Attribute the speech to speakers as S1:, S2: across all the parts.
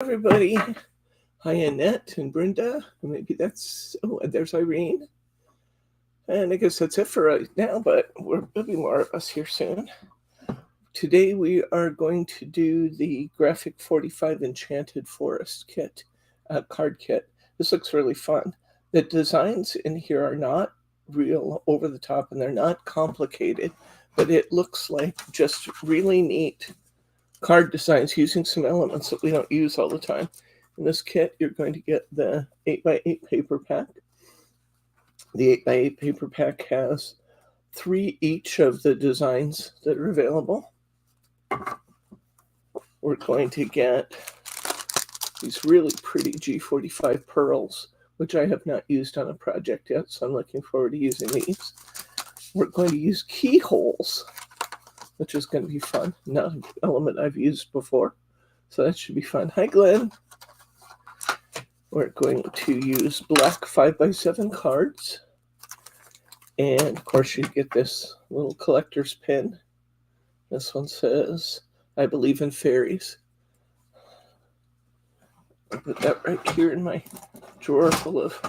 S1: Everybody. Hi, Annette and Brenda. Maybe and there's Irene. And I guess that's it for right now, but there'll be more of us here soon. Today we are going to do the Graphic 45 Enchanted Forest kit, card kit. This looks really fun. The designs in here are not real over the top and they're not complicated, but it looks like just really neat card designs using some elements that we don't use all the time. In this kit, you're going to get the 8x8 paper pack. The 8x8 paper pack has 3 each of the designs that are available. We're going to get these really pretty G45 pearls, which I have not used on a project yet, so I'm looking forward to using these. We're going to use keyholes, which is going to be fun. Not an element I've used before, so that should be fun. Hi, Glenn. We're going to use black 5x7 cards. And, of course, you get this little collector's pin. This one says, I believe in fairies. I'll put that right here in my drawer full of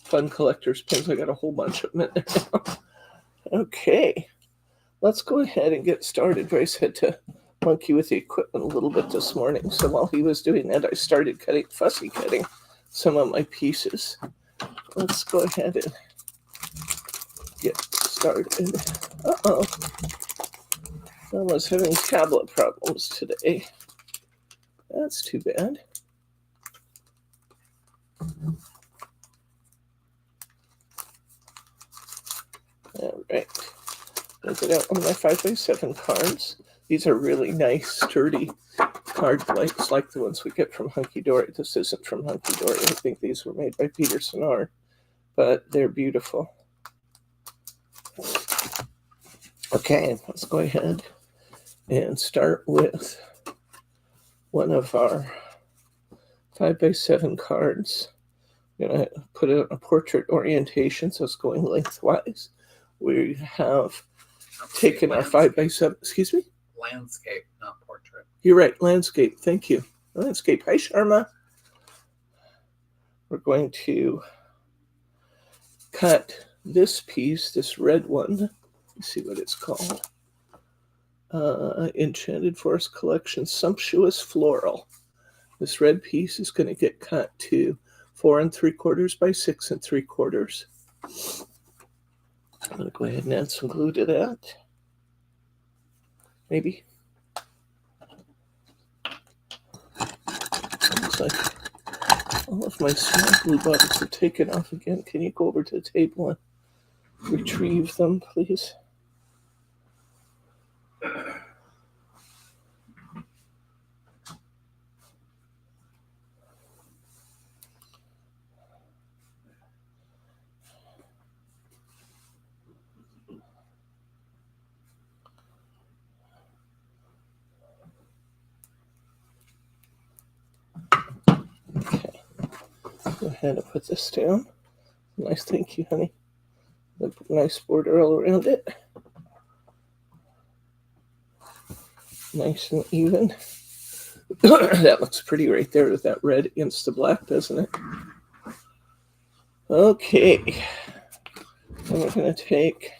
S1: fun collector's pins. I got a whole bunch of them in there now. Okay, let's go ahead and get started. Bryce had to monkey with the equipment a little bit this morning. So while he was doing that, I started fussy cutting some of my pieces. Let's go ahead and get started. Uh-oh. I was having tablet problems today. That's too bad. All right. I'll get out one of my 5x7 cards. These are really nice, sturdy card plates, like the ones we get from Hunky Dory. This isn't from Hunky Dory. I think these were made by Peter Sonar, but they're beautiful. Okay, let's go ahead and start with one of our 5x7 cards. I'm going to put it in a portrait orientation, so it's going lengthwise. We have taken our 5x7, excuse me?
S2: Landscape, not portrait.
S1: You're right, landscape, thank you. Landscape, hi Sharma. We're going to cut this piece, this red one. Let's see what it's called. Enchanted Forest Collection, Sumptuous Floral. This red piece is going to get cut to 4 3/4 by 6 3/4. I'm going to go ahead and add some glue to that. Maybe. Looks like all of my small glue bottles are taken off again. Can you go over to the table and retrieve them, please? Okay. Go ahead and put this down. Nice, thank you, honey. Nice border all around it. Nice and even. That looks pretty right there with that red against the black, doesn't it? Okay. And we're going to take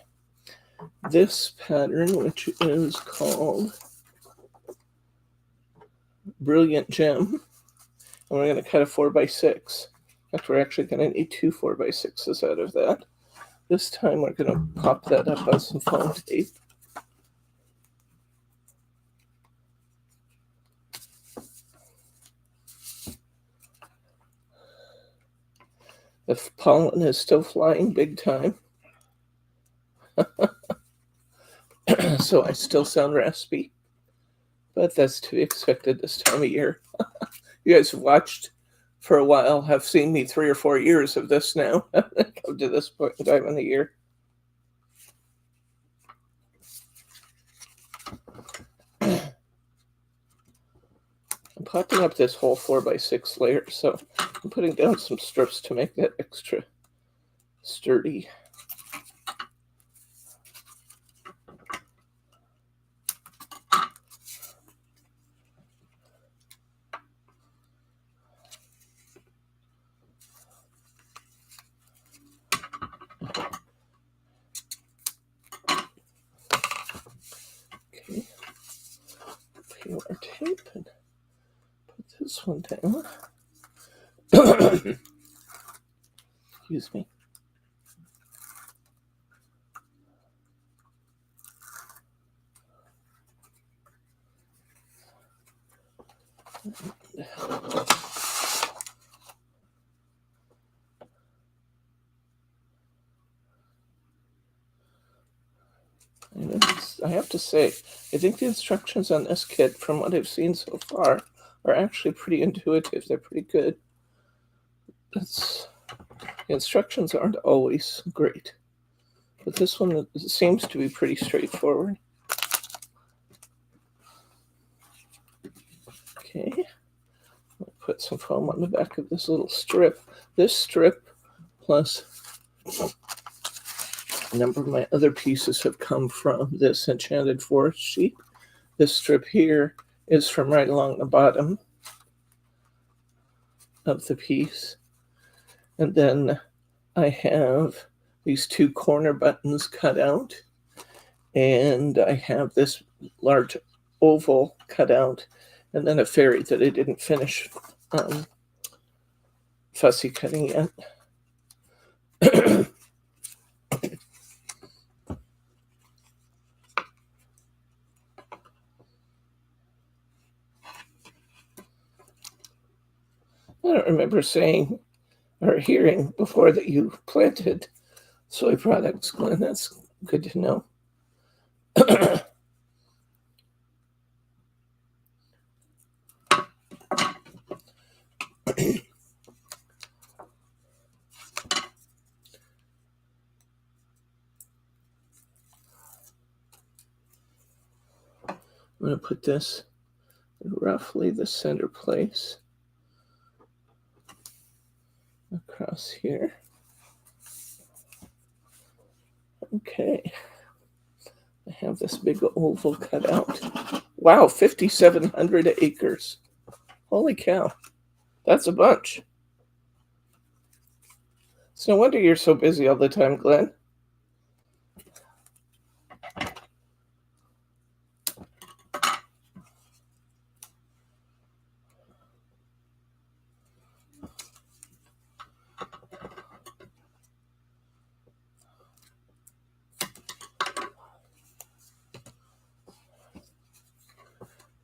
S1: this pattern, which is called Brilliant Gem, and we're going to cut a 4x6. In fact, we're actually going to need 2 4x6s out of that. This time we're going to pop that up on some foam tape. The pollen is still flying big time. So I still sound raspy, but that's to be expected this time of year. You guys have watched for a while, have seen me 3 or 4 years of this now. Come to this point in time in the year. I'm popping up this whole 4x6 layer, so I'm putting down some strips to make that extra sturdy. our tape and put this one down. Excuse me. I have to say, I think the instructions on this kit, from what I've seen so far, are actually pretty intuitive. They're pretty good. The instructions aren't always great, but this one seems to be pretty straightforward. Okay, I'll put some foam on the back of this little strip. This strip plus a number of my other pieces have come from this Enchanted Forest sheet. This strip here is from right along the bottom of the piece. And then I have these two corner buttons cut out. And I have this large oval cut out. And then a fairy that I didn't finish fussy cutting yet. I don't remember saying or hearing before that you planted soy products, Glenn. That's good to know. I'm going to put this in roughly the center place across here. Okay. I have this big oval cut out. Wow, 5,700 acres. Holy cow. That's a bunch. It's no wonder you're so busy all the time, Glenn.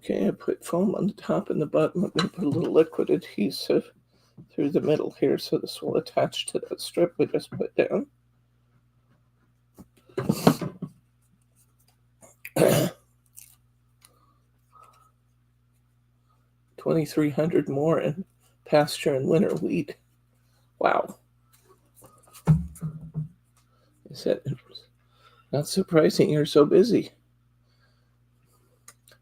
S1: Okay, I put foam on the top and the bottom. I'm going to put a little liquid adhesive through the middle here so this will attach to that strip we just put down. $2,300 more in pasture and winter wheat. Wow. Is that not surprising you're so busy?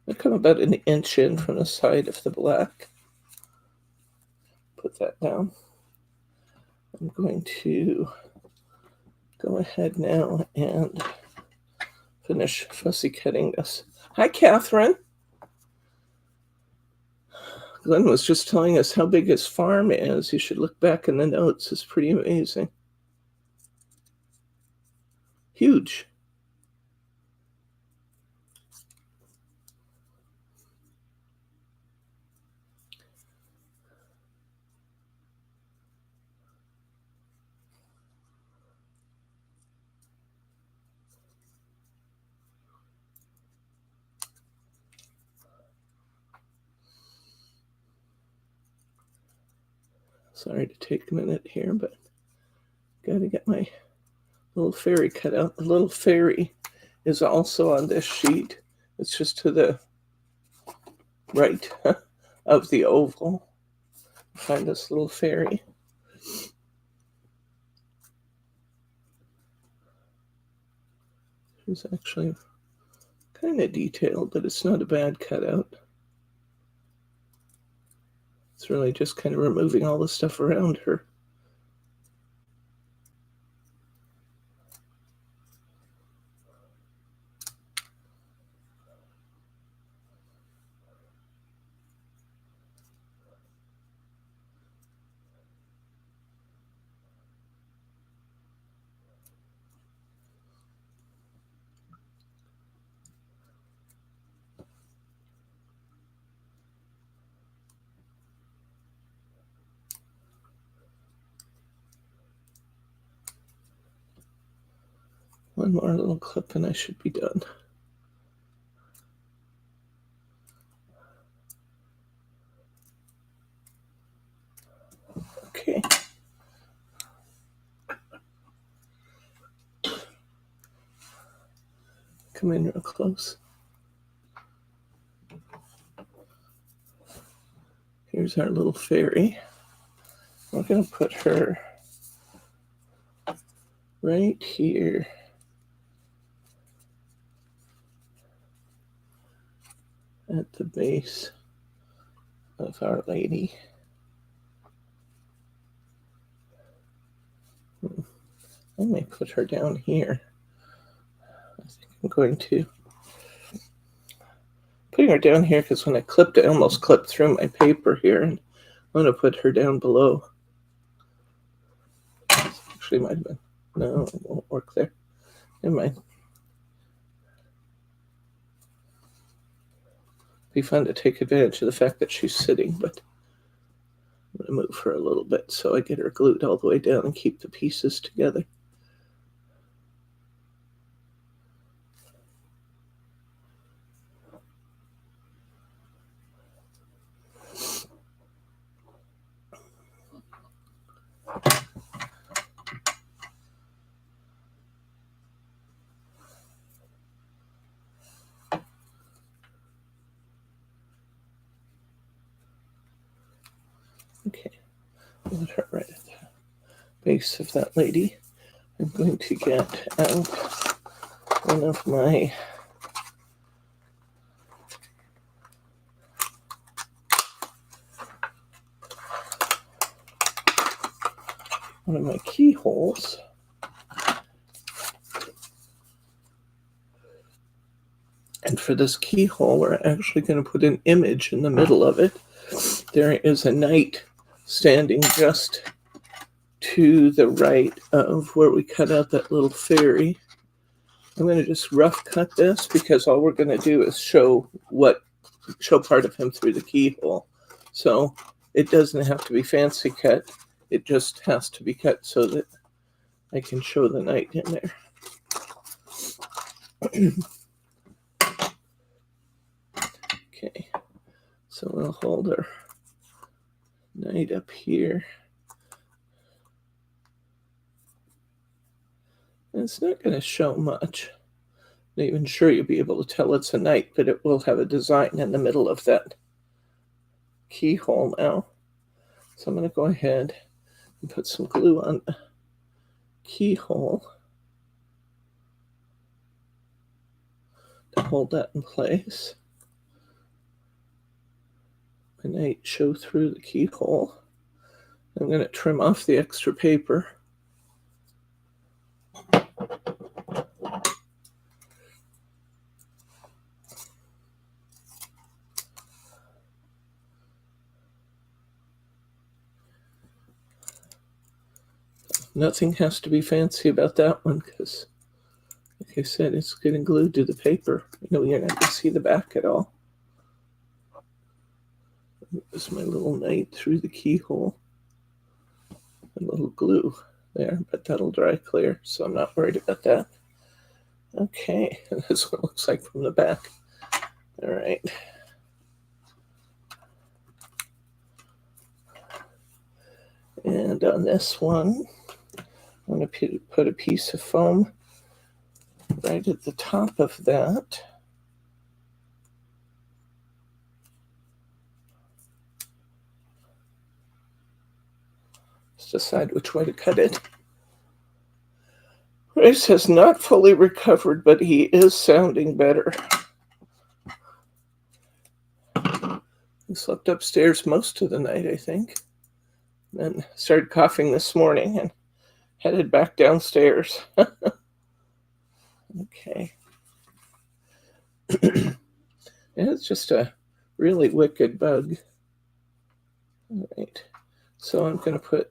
S1: I come about an inch in from the side of the black. Put that down. I'm going to go ahead now and finish fussy cutting this. Hi, Catherine. Glenn was just telling us how big his farm is. You should look back in the notes. It's pretty amazing. Huge. Sorry to take a minute here, but gotta get my little fairy cut out. The little fairy is also on this sheet. It's just to the right of the oval. Find this little fairy. She's actually kind of detailed, but it's not a bad cutout. It's really just kind of removing all the stuff around her. One more little clip and I should be done. Okay. Come in real close. Here's our little fairy. We're going to put her right here. At the base of Our Lady. I may put her down here. I think I'm going to. Putting her down here because when I clipped it, I almost clipped through my paper here, and I'm going to put her down below. Actually, might have been. No, it won't work there. Never mind. Be fun to take advantage of the fact that she's sitting, but I'm going to move her a little bit so I get her glued all the way down and keep the pieces together. Okay, put her right at the base of that lady. I'm going to get out one of my keyholes. And for this keyhole, we're actually going to put an image in the middle of it. There is a knight standing just to the right of where we cut out that little fairy. I'm going to just rough cut this because all we're going to do is show part of him through the keyhole. So it doesn't have to be fancy cut. It just has to be cut so that I can show the knight in there. Okay, so we'll hold our knight up here. And it's not going to show much. Not even sure you'll be able to tell it's a knight, but it will have a design in the middle of that keyhole now. So I'm going to go ahead and put some glue on the keyhole to hold that in place. My knight show through the keyhole. I'm going to trim off the extra paper. Nothing has to be fancy about that one because, like I said, it's getting glued to the paper. You know, you're not going to see the back at all. There's my little knight through the keyhole. A little glue there, but that'll dry clear, so I'm not worried about that. Okay, and this is what it looks like from the back. All right. And on this one, I'm going to put a piece of foam right at the top of that. Let's decide which way to cut it. Grace has not fully recovered, but he is sounding better. He slept upstairs most of the night, I think. Then started coughing this morning and headed back downstairs. Okay. It's just a really wicked bug. All right. So I'm going to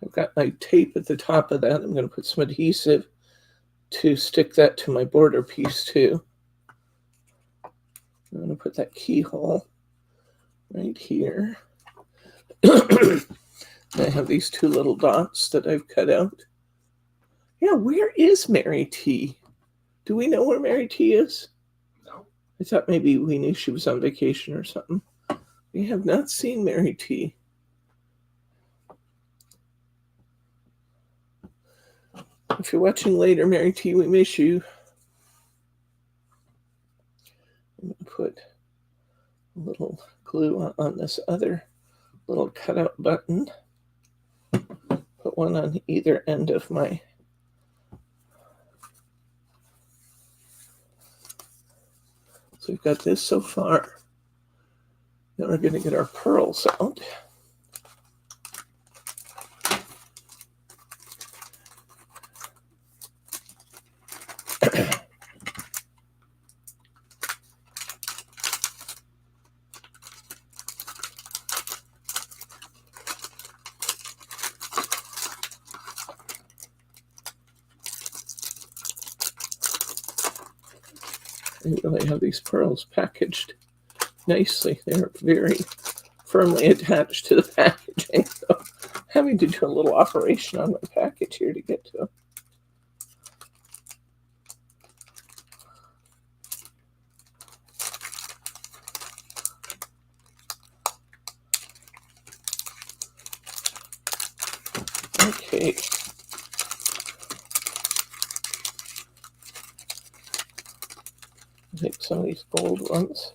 S1: I've got my tape at the top of that. I'm going to put some adhesive to stick that to my border piece too. I'm going to put that keyhole right here. I have these two little dots that I've cut out. Yeah, where is Mary T? Do we know where Mary T is?
S2: No.
S1: I thought maybe we knew she was on vacation or something. We have not seen Mary T. If you're watching later, Mary T, we miss you. I'm going to put a little glue on this other little cutout button. Put one on either end of my So we've got this so far. Then we're going to get our pearls out. I really have these pearls packaged nicely. They're very firmly attached to the packaging. So I'm having to do a little operation on my package here to get to them. Okay. Take some of these gold ones.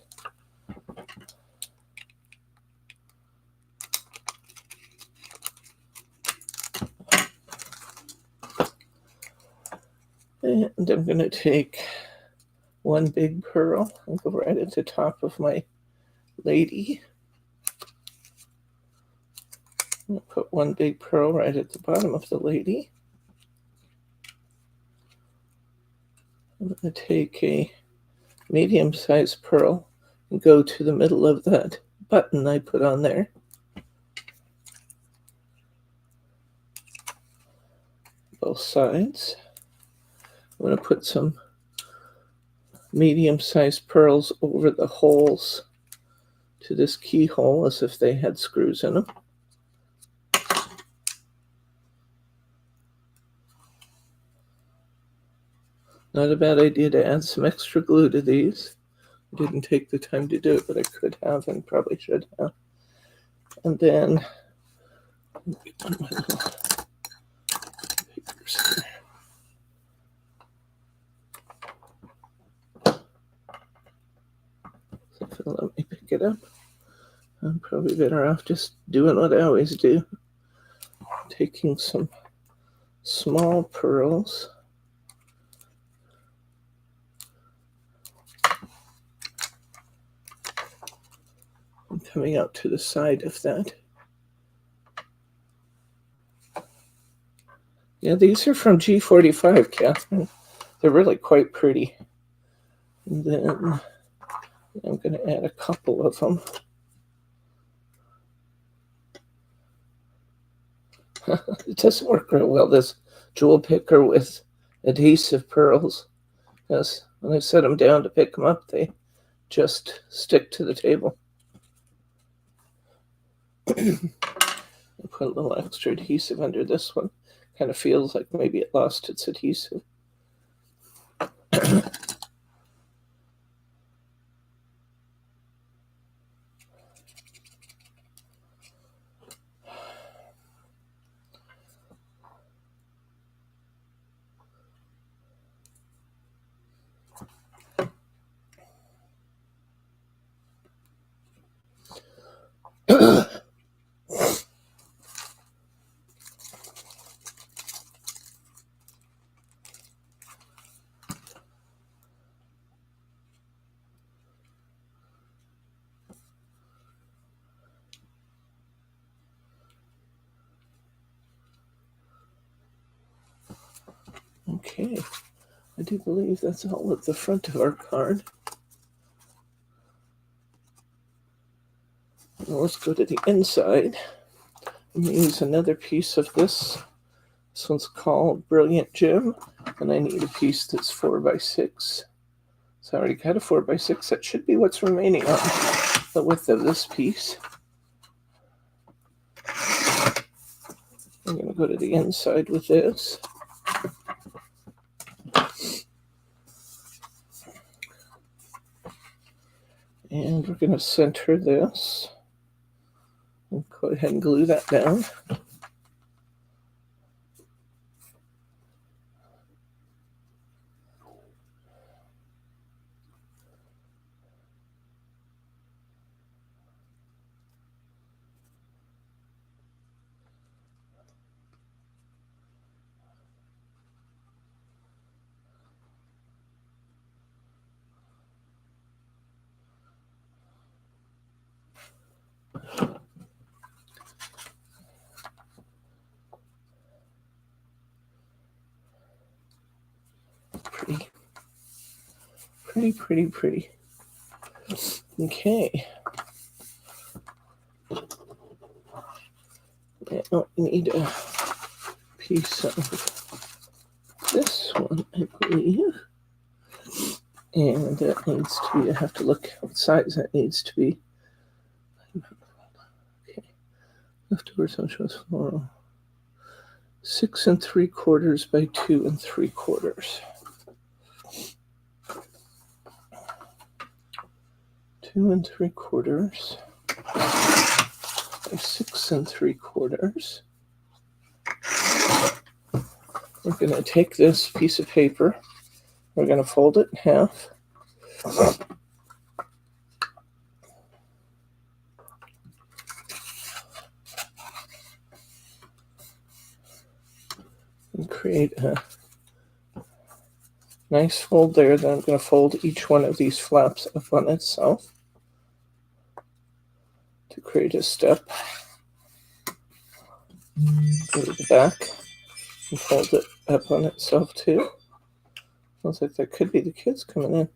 S1: And I'm going to take one big pearl and go right at the top of my lady. I'm going to put one big pearl right at the bottom of the lady. I'm going to take a medium-sized pearl and go to the middle of that button I put on there. Both sides. I'm going to put some medium-sized pearls over the holes to this keyhole as if they had screws in them. Not a bad idea to add some extra glue to these. I didn't take the time to do it, but I could have and probably should have. And then on my little papers here. So if it'll let me pick it up, I'm probably better off just doing what I always do. Taking some small pearls. And coming out to the side of that. Yeah, these are from G45, Catherine. They're really quite pretty. And then I'm going to add a couple of them. It doesn't work real well, this jewel picker with adhesive pearls. Because when I set them down to pick them up, they just stick to the table. I put a little extra adhesive under this one. Kind of feels like maybe it lost its adhesive. Okay, I do believe that's all at the front of our card. Now let's go to the inside. I'm going to use another piece of this. This one's called Brilliant Gem, and I need a piece that's 4x6. So I already got a 4x6. That should be what's remaining on the width of this piece. I'm going to go to the inside with this. going to center this. And go ahead and glue that down. Pretty. Okay. Now I need a piece of this one, I believe. And that needs to be, I have to look what size that needs to be. Okay. Leftovers on shows floral. 6 3/4 by 2 3/4. 2 3/4 by 6 3/4. We're going to take this piece of paper. We're going to fold it in half. And create a nice fold there. Then I'm going to fold each one of these flaps up on itself to create a step. Go to the back and fold it up on itself too. Looks like that could be the kids coming in.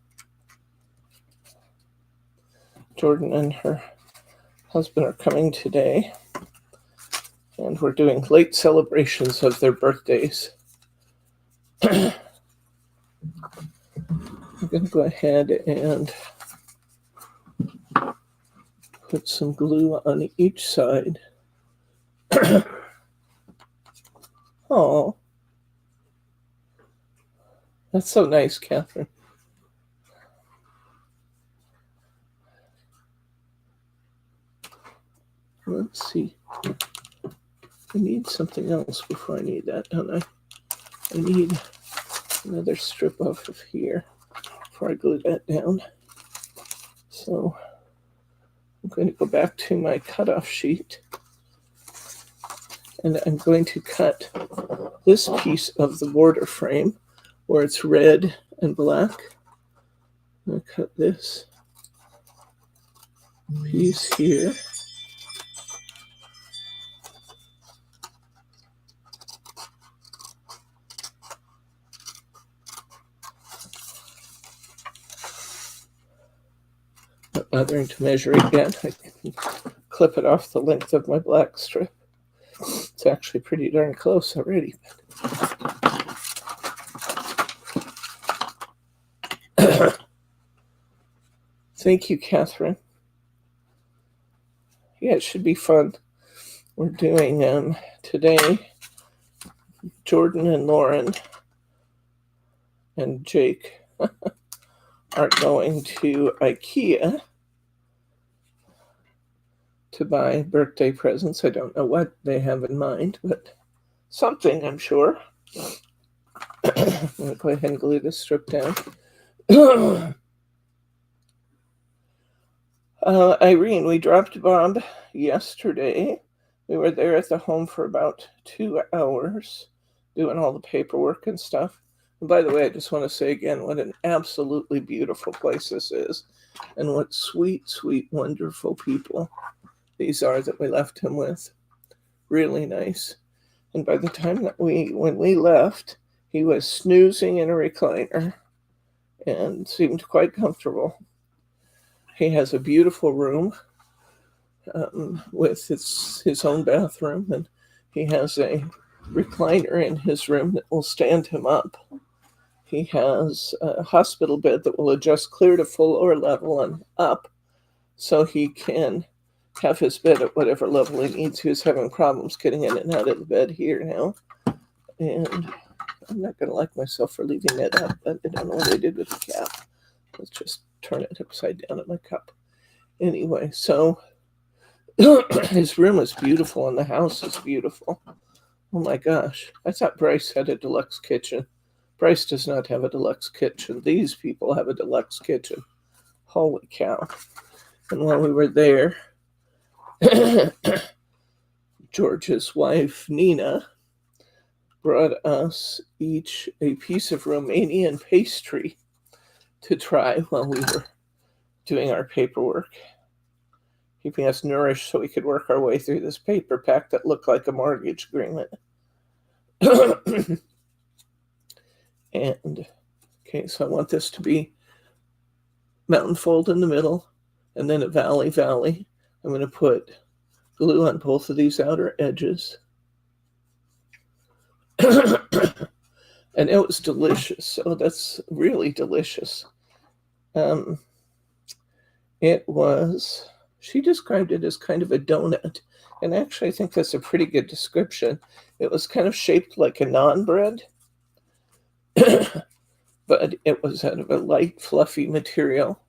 S1: Jordan and her husband are coming today, and we're doing late celebrations of their birthdays. I'm going to go ahead and put some glue on each side. Oh, that's so nice, Catherine. Let's see. I need something else before I need that, don't I? I need another strip off of here before I glue that down. So I'm going to go back to my cutoff sheet, and I'm going to cut this piece of the border frame where it's red and black. I'm going to cut this piece here. Not bothering to measure it yet. I can clip it off the length of my black strip. It's actually pretty darn close already. Thank you, Catherine. Yeah, it should be fun. We're doing today, Jordan and Lauren and Jake are going to IKEA to buy birthday presents. I don't know what they have in mind, but something, I'm sure. I'm going to go ahead and glue this strip down. Irene, we dropped Bob yesterday. We were there at the home for about 2 hours doing all the paperwork and stuff. And by the way, I just want to say again what an absolutely beautiful place this is, and what sweet, wonderful people these are that we left him with. Really nice. And by the time that when we left, he was snoozing in a recliner and seemed quite comfortable. He has a beautiful room with his own bathroom, and he has a recliner in his room that will stand him up. He has a hospital bed that will adjust clear to full or level and up, so he can have his bed at whatever level he needs. He was having problems getting in and out of the bed here now, and I'm not going to like myself for leaving it up, but I don't know what I did with the cap. Let's just turn it upside down at my cup. Anyway, so his room is beautiful and the house is beautiful. Oh my gosh. I thought Bryce had a deluxe kitchen. Bryce does not have a deluxe kitchen. These people have a deluxe kitchen. Holy cow. And while we were there, George's wife, Nina, brought us each a piece of Romanian pastry to try while we were doing our paperwork, keeping us nourished so we could work our way through this paper pack that looked like a mortgage agreement. And, okay, so I want this to be mountain fold in the middle, and then a valley. I'm going to put glue on both of these outer edges. And it was delicious. Oh, that's really delicious. It was, she described it as kind of a donut. And actually, I think that's a pretty good description. It was kind of shaped like a naan bread, but it was out of a light, fluffy material.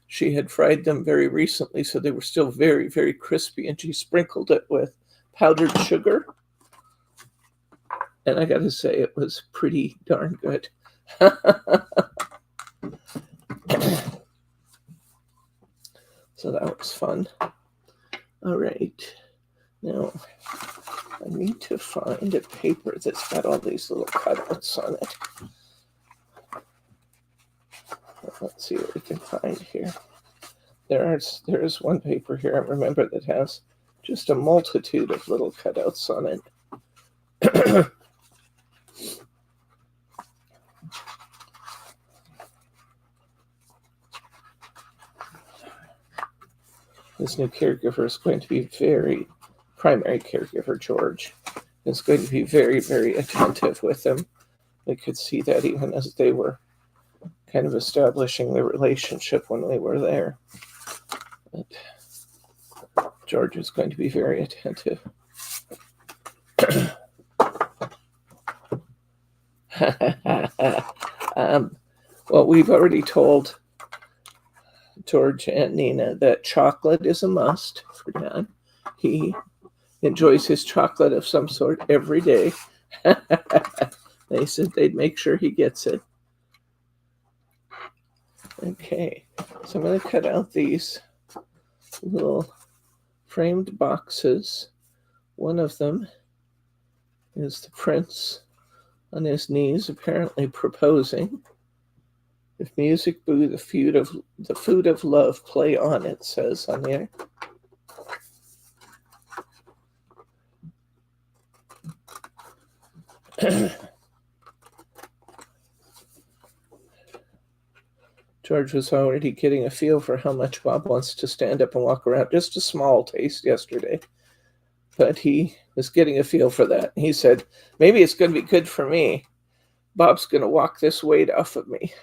S1: She had fried them very recently, so they were still very, very crispy, and she sprinkled it with powdered sugar. And I got to say, it was pretty darn good. So that was fun. All right. Now, I need to find a paper that's got all these little cutouts on it. Let's see what we can find here. There is one paper here, I remember, that has just a multitude of little cutouts on it. This new caregiver is going to be primary caregiver, George, is going to be very, very attentive with him. We could see that even as they were kind of establishing their relationship when we were there. But George is going to be very attentive. Well, we've already told George and Nina that chocolate is a must for Dad. He enjoys his chocolate of some sort every day. They said they'd make sure he gets it. Okay, so I'm going to cut out these little framed boxes. One of them is the prince on his knees, apparently proposing. If music be the food of love, play on, it says on there. George was already getting a feel for how much Bob wants to stand up and walk around. Just a small taste yesterday, but he was getting a feel for that. He said, maybe it's going to be good for me. Bob's going to walk this weight off of me.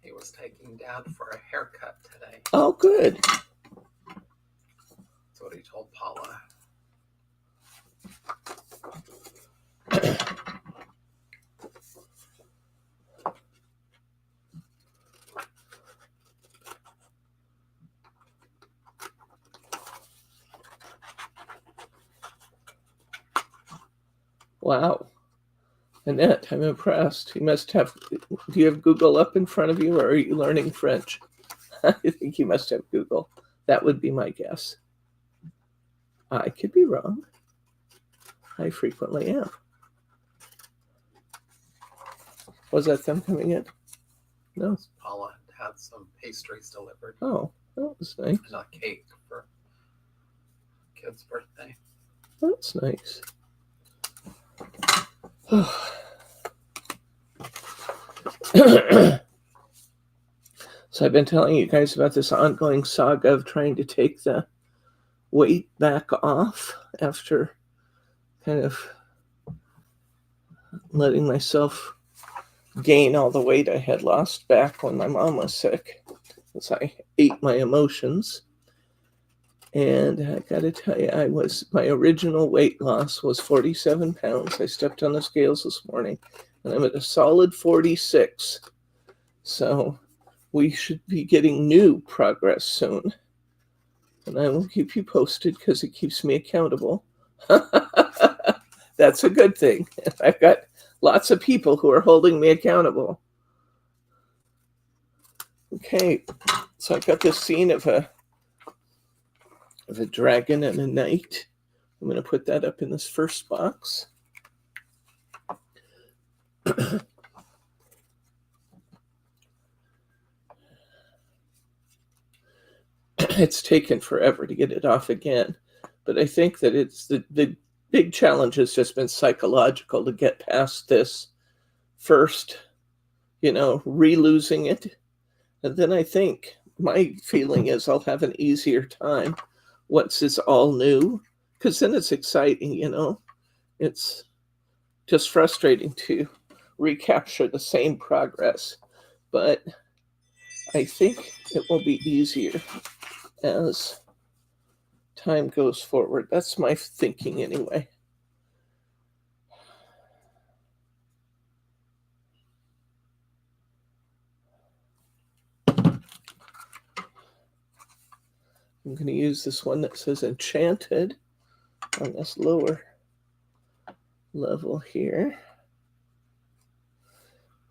S2: He was taking Dad for a haircut today.
S1: Oh, good.
S2: That's what he told Paula.
S1: Wow. Annette, I'm impressed. You must have, do you have Google up in front of you, or are you learning French? I think you must have Google. That would be my guess. I could be wrong. I frequently am. Was that them coming in? No.
S2: Paula had some pastries delivered.
S1: Oh, that was nice.
S2: And a cake for kid's birthday.
S1: That's nice. So I've been telling you guys about this ongoing saga of trying to take the weight back off after kind of letting myself gain all the weight I had lost back when my mom was sick, as I ate my emotions. And I gotta tell you, my original weight loss was 47 pounds. I stepped on the scales this morning and I'm at a solid 46. So we should be getting new progress soon. And I will keep you posted because it keeps me accountable. That's a good thing. I've got lots of people who are holding me accountable. Okay, so I've got this scene of a dragon and a knight. I'm going to put that up in this first box. It's taken forever to get it off again, but I think that it's the big challenge has just been psychological to get past this first, re-losing it. And then I think my feeling is I'll have an easier time once it's all new, because then it's exciting, It's just frustrating to recapture the same progress, but I think it will be easier as time goes forward. That's my thinking anyway. I'm going to use this one that says Enchanted on this lower level here.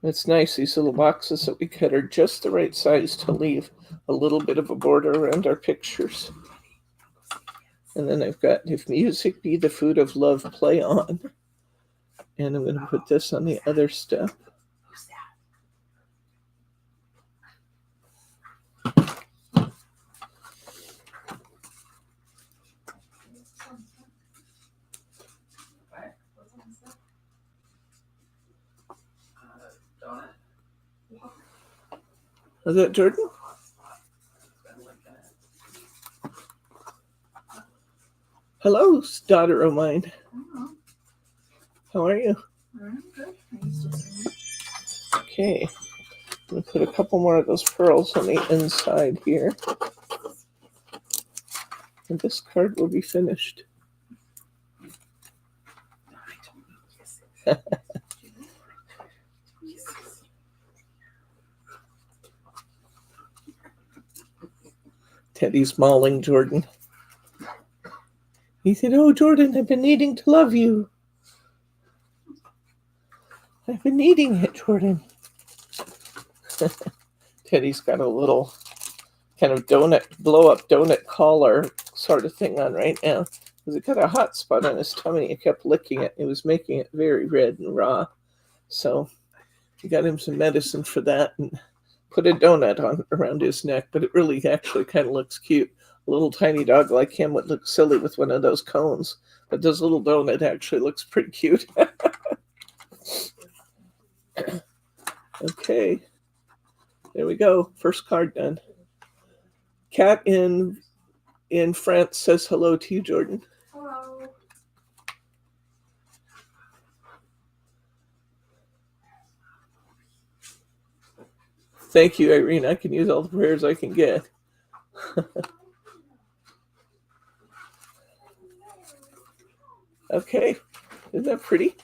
S1: It's nice, these little boxes that we cut are just the right size to leave a little bit of a border around our pictures. And then I've got If Music Be the Food of Love, Play On. And I'm going to put this on the other step. Is that Jordan? Hello, daughter of mine.
S3: Hello.
S1: How are you?
S3: I'm good.
S1: Okay. I'm going to put a couple more of those pearls on the inside here. And this card will be finished. Teddy's mauling Jordan. He said, "Oh, Jordan, I've been needing to love you. I've been needing it, Jordan." Teddy's got a little kind of blow-up donut collar sort of thing on right now. Because it got a hot spot on his tummy. He kept licking it. It was making it very red and raw. So we got him some medicine for that and put a donut on around his neck. But it really actually kind of looks cute. A little tiny dog like him would look silly with one of those cones. But this little donut actually looks pretty cute. Okay. There we go. First card done. Kat in France says hello to you, Jordan.
S3: Hello.
S1: Thank you, Irene. I can use all the prayers I can get. Okay. Isn't that pretty?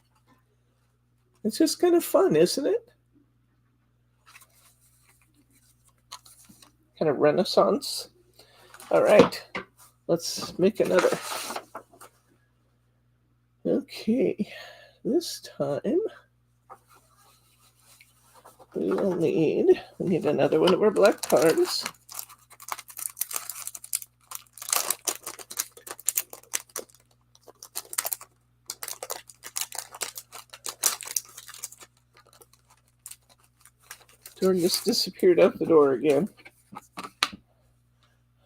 S1: It's just kind of fun, isn't it? Kind of Renaissance. All right. Let's make another. Okay. This time we need another one of our black cards. Jordan just disappeared out the door again.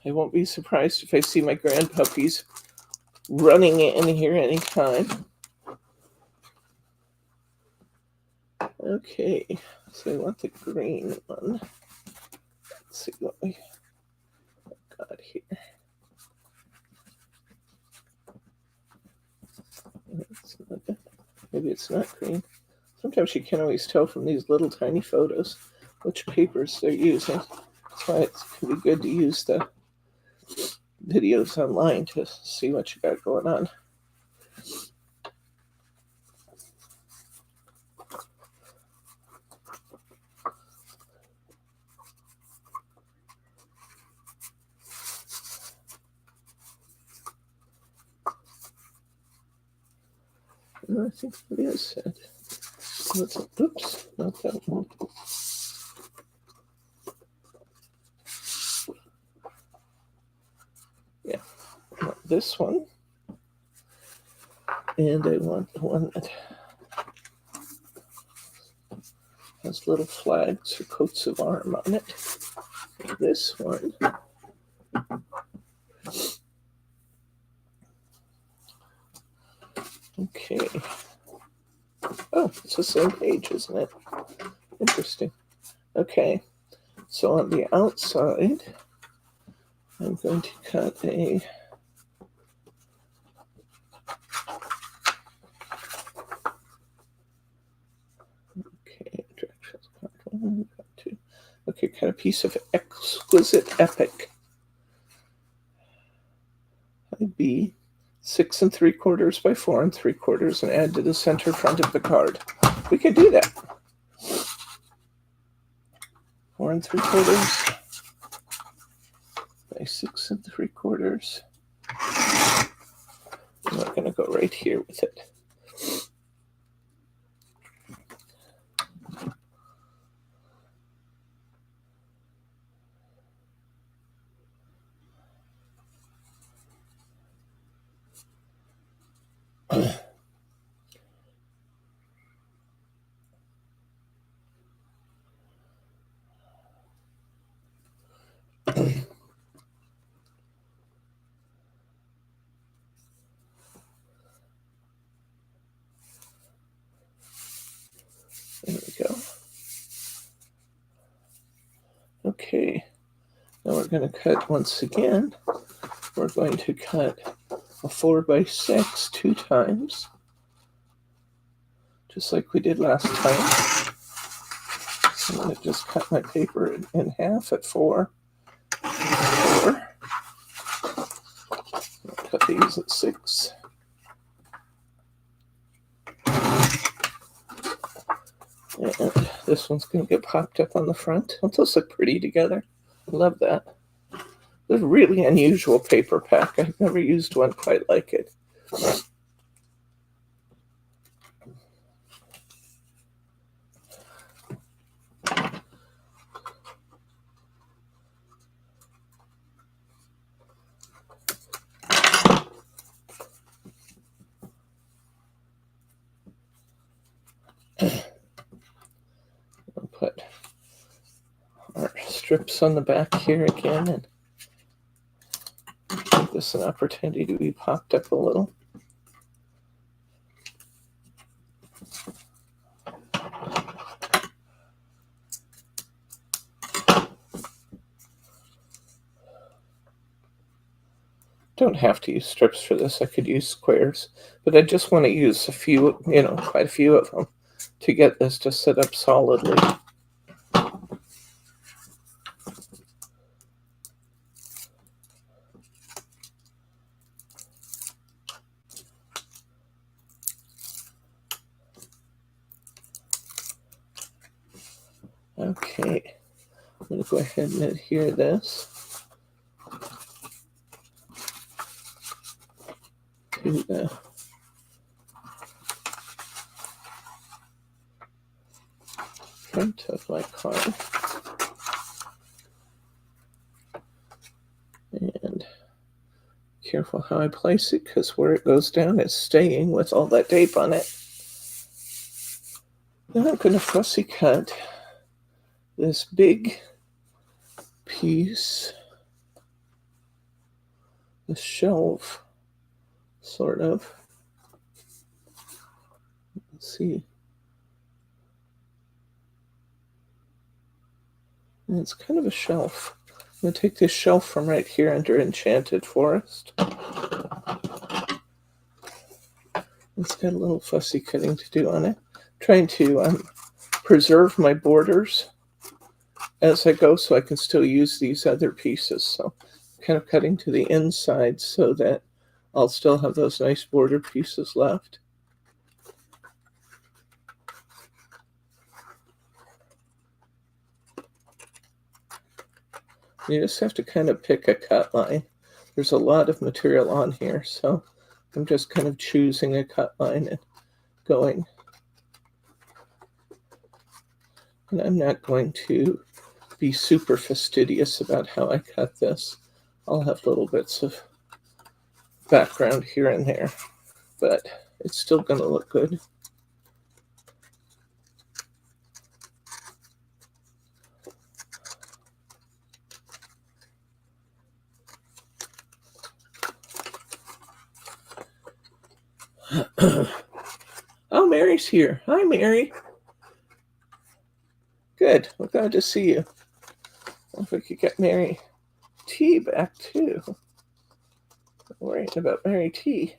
S1: I won't be surprised if I see my grandpuppies running in here anytime. Okay, so I want the green one. Let's see what we got here. Maybe it's not green. Sometimes you can't always tell from these little tiny photos which papers they're using. That's why it can be good to use the videos online to see what you got going on. I think it is said. Oops, not that one. Yeah, not this one. And I want the one that has little flags or coats of arms on it. This one. Okay. Oh, it's the same page, isn't it? Interesting. Okay. So on the outside, I'm going to cut a directions. One, two. Okay, cut a piece of exquisite epic. I'd be 6 3/4 by 4 3/4 and add to the center front of the card. We could do that. 4 3/4 by 6 3/4. And we're going to go right here with it. There we go. Okay, now we're going to cut once again. We're going to cut a 4 by 6 2 times, just like we did last time. So I'm going to just cut my paper in half at 4. 4. Cut these at 6. And this one's going to get popped up on the front. Don't those look pretty together? I love that. It's a really unusual paper pack. I've never used one quite like it. I'll put our strips on the back here again and give this an opportunity to be popped up a little. Don't have to use strips for this. I could use squares, but I just want to use a few, quite a few of them to get this to sit up solidly. Okay, I'm going to go ahead and adhere this to the front of my card. And careful how I place it, because where it goes down is staying with all that tape on it. Then I'm going to fussy cut this big piece, the shelf, sort of. Let's see. And it's kind of a shelf. I'm going to take this shelf from right here under Enchanted Forest. It's got a little fussy cutting to do on it. I'm trying to preserve my borders as I go so I can still use these other pieces. So I'm kind of cutting to the inside so that I'll still have those nice border pieces left. You just have to kind of pick a cut line. There's a lot of material on here, so I'm just kind of choosing a cut line and going. And I'm not going to be super fastidious about how I cut this. I'll have little bits of background here and there, but it's still going to look good. Oh, Mary's here. Hi, Mary. Good. We're glad to see you. If we could get Mary T back too. I'm worried about Mary T.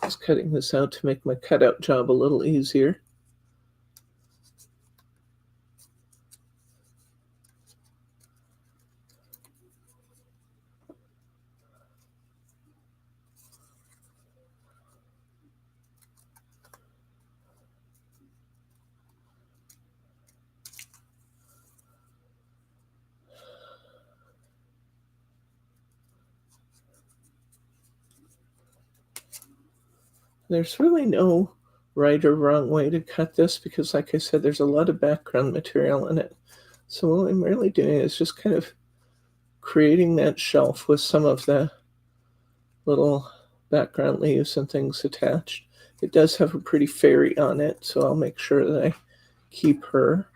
S1: Just cutting this out to make my cutout job a little easier. There's really no right or wrong way to cut this because, like I said, there's a lot of background material in it. So what I'm really doing is just kind of creating that shelf with some of the little background leaves and things attached. It does have a pretty fairy on it, so I'll make sure that I keep her.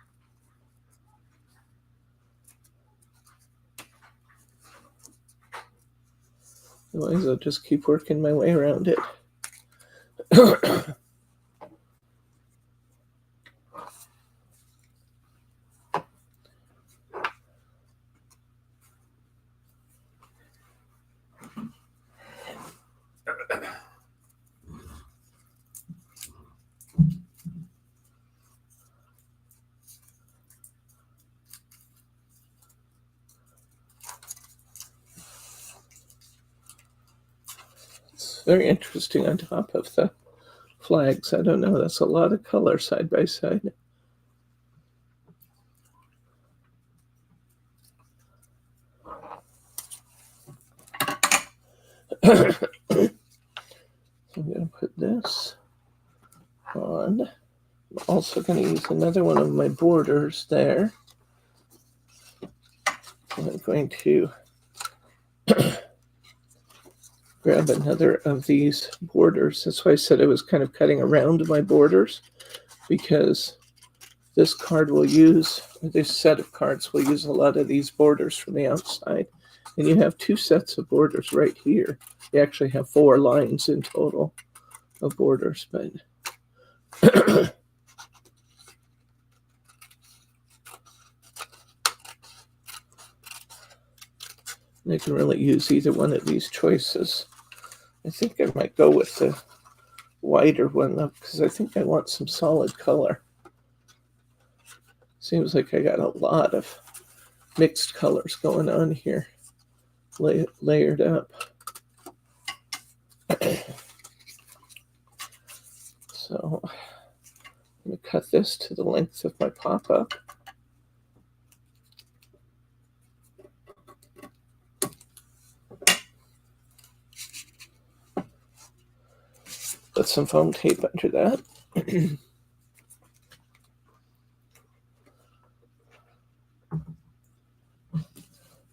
S1: Otherwise, I'll just keep working my way around it. It's very interesting on top of the flags. I don't know, that's a lot of color side by side. I'm going to put this on. I'm also going to use another one of my borders there. I'm going to grab another of these borders. That's why I said I was kind of cutting around my borders, because this card will use, this set of cards will use a lot of these borders from the outside. And you have two sets of borders right here. You actually have 4 lines in total of borders, but I can really use either one of these choices. I think I might go with the wider one though, because I think I want some solid color. Seems like I got a lot of mixed colors going on here, layered up. So I'm going to cut this to the length of my pop-up. Put some foam tape under that.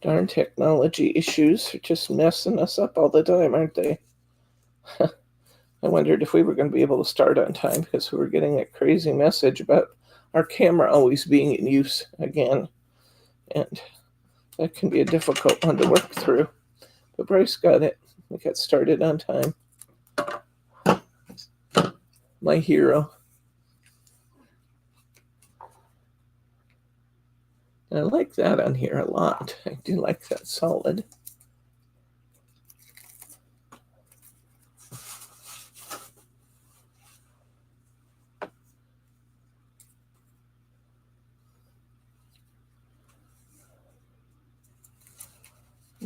S1: Darn technology issues are just messing us up all the time, aren't they? I wondered if we were going to be able to start on time because we were getting a crazy message about our camera always being in use again. And that can be a difficult one to work through. But Bryce got it. We got started on time. My hero. And I like that on here a lot. I do like that solid.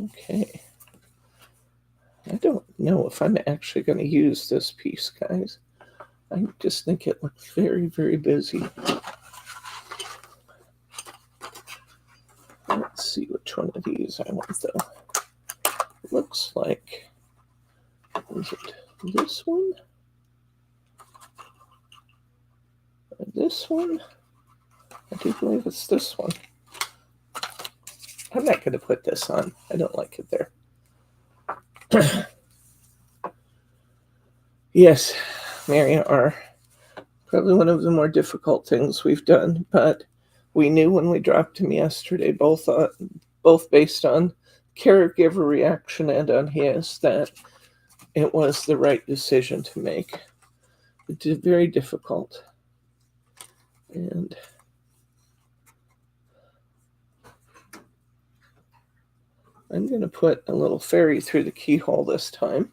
S1: Okay. don't know if I'm actually going to use this piece, guys. I just think it looks very, very busy. Let's see which one of these I want, though. Looks like, is it this one? This one? I do believe it's this one. I'm not going to put this on. I don't like it there. Yes, Mary, are probably one of the more difficult things we've done, but we knew when we dropped him yesterday, both based on caregiver reaction and on his, that it was the right decision to make. It's very difficult. And I'm going to put a little fairy through the keyhole this time.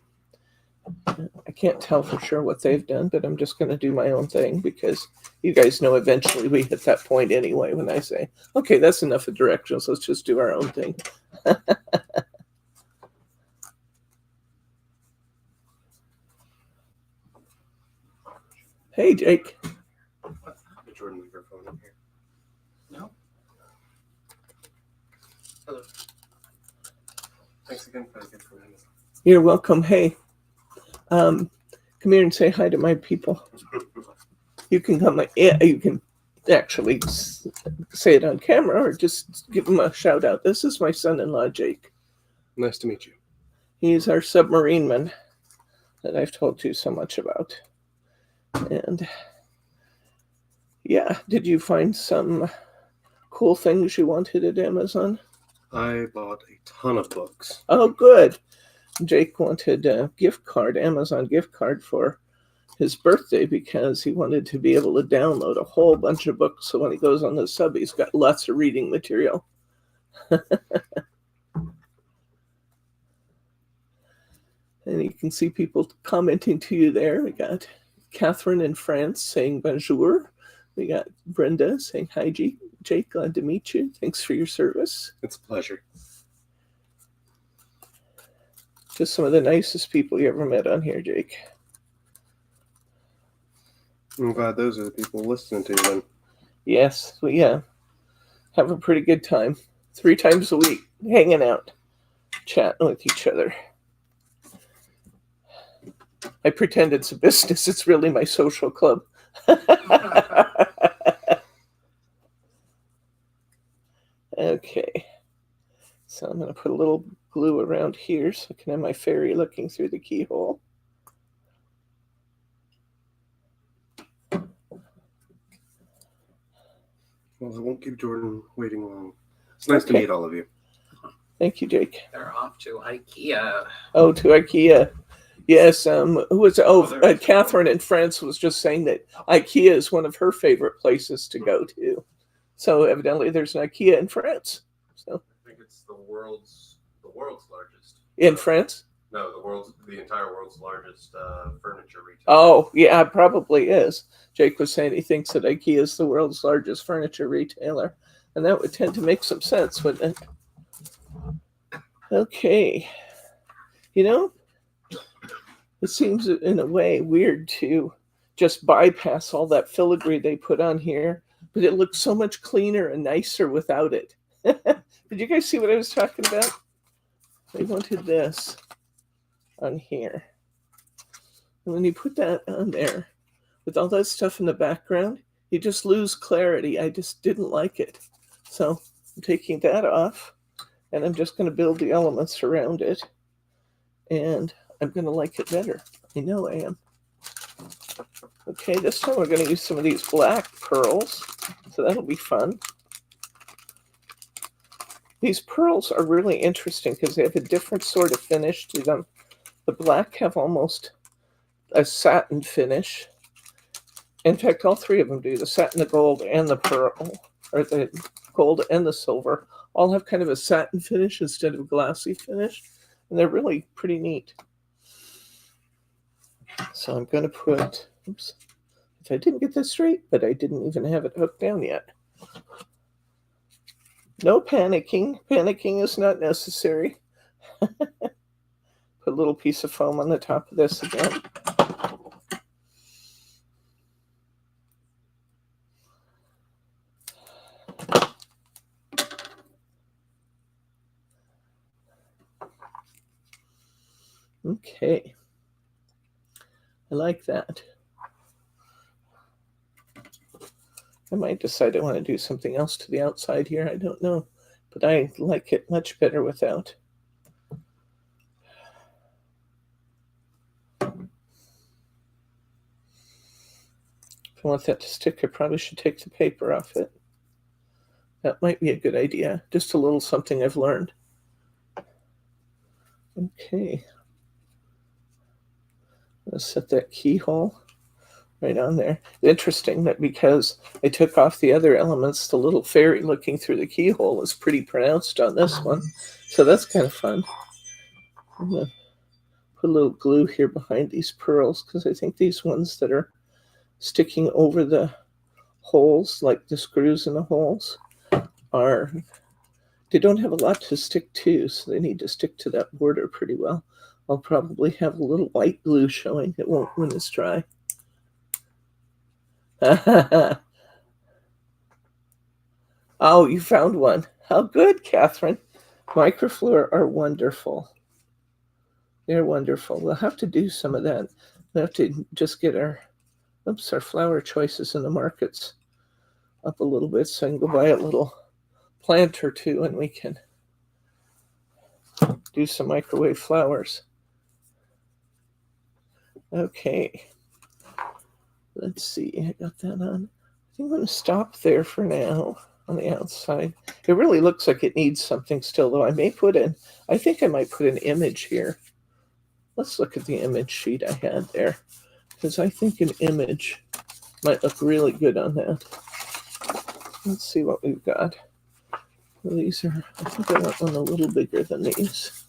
S1: I can't tell for sure what they've done, but I'm just going to do my own thing because you guys know eventually we hit that point anyway when I say, okay, that's enough of directions. Let's just do our own thing. Hey, Jake.
S2: Did Jordan leave her phone in here? No. Hello. Thanks again for the gift from Amazon.
S1: You're welcome. Hey, come here and say hi to my people. You can come. Yeah, you can actually say it on camera or just give him a shout out. This is my son-in-law, Jake.
S2: Nice to meet you.
S1: He's our submarine man that I've told you so much about. And yeah, did you find some cool things you wanted at Amazon?
S2: I bought a ton of books.
S1: Oh, good. Jake wanted a gift card, Amazon gift card for his birthday because he wanted to be able to download a whole bunch of books. So when he goes on the sub, he's got lots of reading material. And you can see people commenting to you there. We got Catherine in France saying bonjour. We got Brenda saying hi, Jake, glad to meet you. Thanks for your service.
S2: It's a pleasure.
S1: Just some of the nicest people you ever met on here, Jake.
S2: I'm glad those are the people listening to you then.
S1: Yes, we have a pretty good time. 3 times a week, hanging out, chatting with each other. I pretend it's a business. It's really my social club. Okay. So I'm going to put a little glue around here so I can have my fairy looking through the keyhole.
S2: Well, I won't keep Jordan waiting long. It's nice to meet all of you.
S1: Thank you, Jake.
S3: They're off to IKEA.
S1: Oh, to IKEA. Yes, who was Catherine in France was just saying that IKEA is one of her favorite places to go to. So evidently there's an IKEA in France. So
S2: I think it's the world's largest.
S1: In France?
S2: No, the entire world's largest furniture retailer.
S1: Oh, yeah, it probably is. Jake was saying he thinks that IKEA is the world's largest furniture retailer. And that would tend to make some sense, wouldn't it? Okay. You know, it seems in a way weird to just bypass all that filigree they put on here, but it looks so much cleaner and nicer without it. Did you guys see what I was talking about? I wanted this on here. And when you put that on there, with all that stuff in the background, you just lose clarity. I just didn't like it. So I'm taking that off, and I'm just going to build the elements around it. And I'm going to like it better. I know I am. Okay, this time we're going to use some of these black pearls. So that'll be fun. These pearls are really interesting because they have a different sort of finish to them. The black have almost a satin finish. In fact, all 3 of them do. The satin, the gold, and the pearl, or the gold and the silver, all have kind of a satin finish instead of a glassy finish. And they're really pretty neat. So I'm going to put, oops, I didn't get this straight, but I didn't even have it hooked down yet. No panicking. Panicking is not necessary. Put a little piece of foam on the top of this again. Okay. I like that. I might decide I want to do something else to the outside here. I don't know. But I like it much better without. If I want that to stick, I probably should take the paper off it. That might be a good idea. Just a little something I've learned. Okay. Let's set that keyhole right on there. Interesting that because I took off the other elements, the little fairy looking through the keyhole is pretty pronounced on this one. So that's kind of fun. I'm going to put a little glue here behind these pearls because I think these ones that are sticking over the holes, like the screws in the holes, they don't have a lot to stick to, so they need to stick to that border pretty well. I'll probably have a little white glue showing. It won't when it's dry. Oh, you found one. How good, Catherine. Microflora are wonderful. They're wonderful. We'll have to do some of that. We'll have to just get our flower choices in the markets up a little bit so I can go buy a little plant or two and we can do some microwave flowers. Okay. Let's see. I got that on. I think I'm going to stop there for now on the outside. It really looks like it needs something still, though. I think I might put an image here. Let's look at the image sheet I had there, because I think an image might look really good on that. Let's see what we've got. Well, I think I want one a little bigger than these.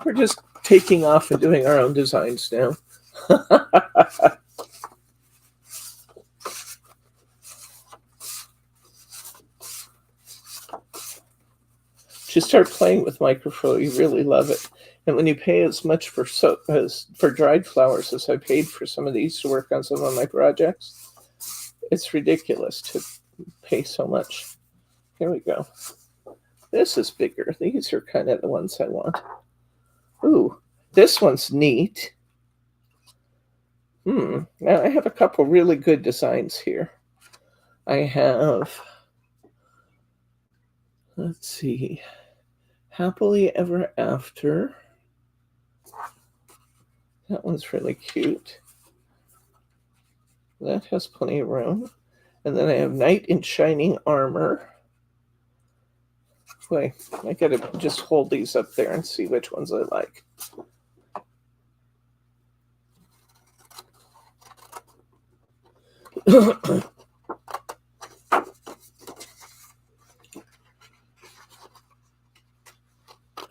S1: We're just taking off and doing our own designs now. You start playing with microflora, you really love it. And when you pay as much for dried flowers as I paid for some of these to work on some of my projects, it's ridiculous to pay so much. Here we go. This is bigger. These are kind of the ones I want. Ooh, this one's neat. Now I have a couple really good designs here. I have, let's see, Happily Ever After. That one's really cute. That has plenty of room. And then I have Knight in Shining Armor. Wait, I gotta just hold these up there and see which ones I like.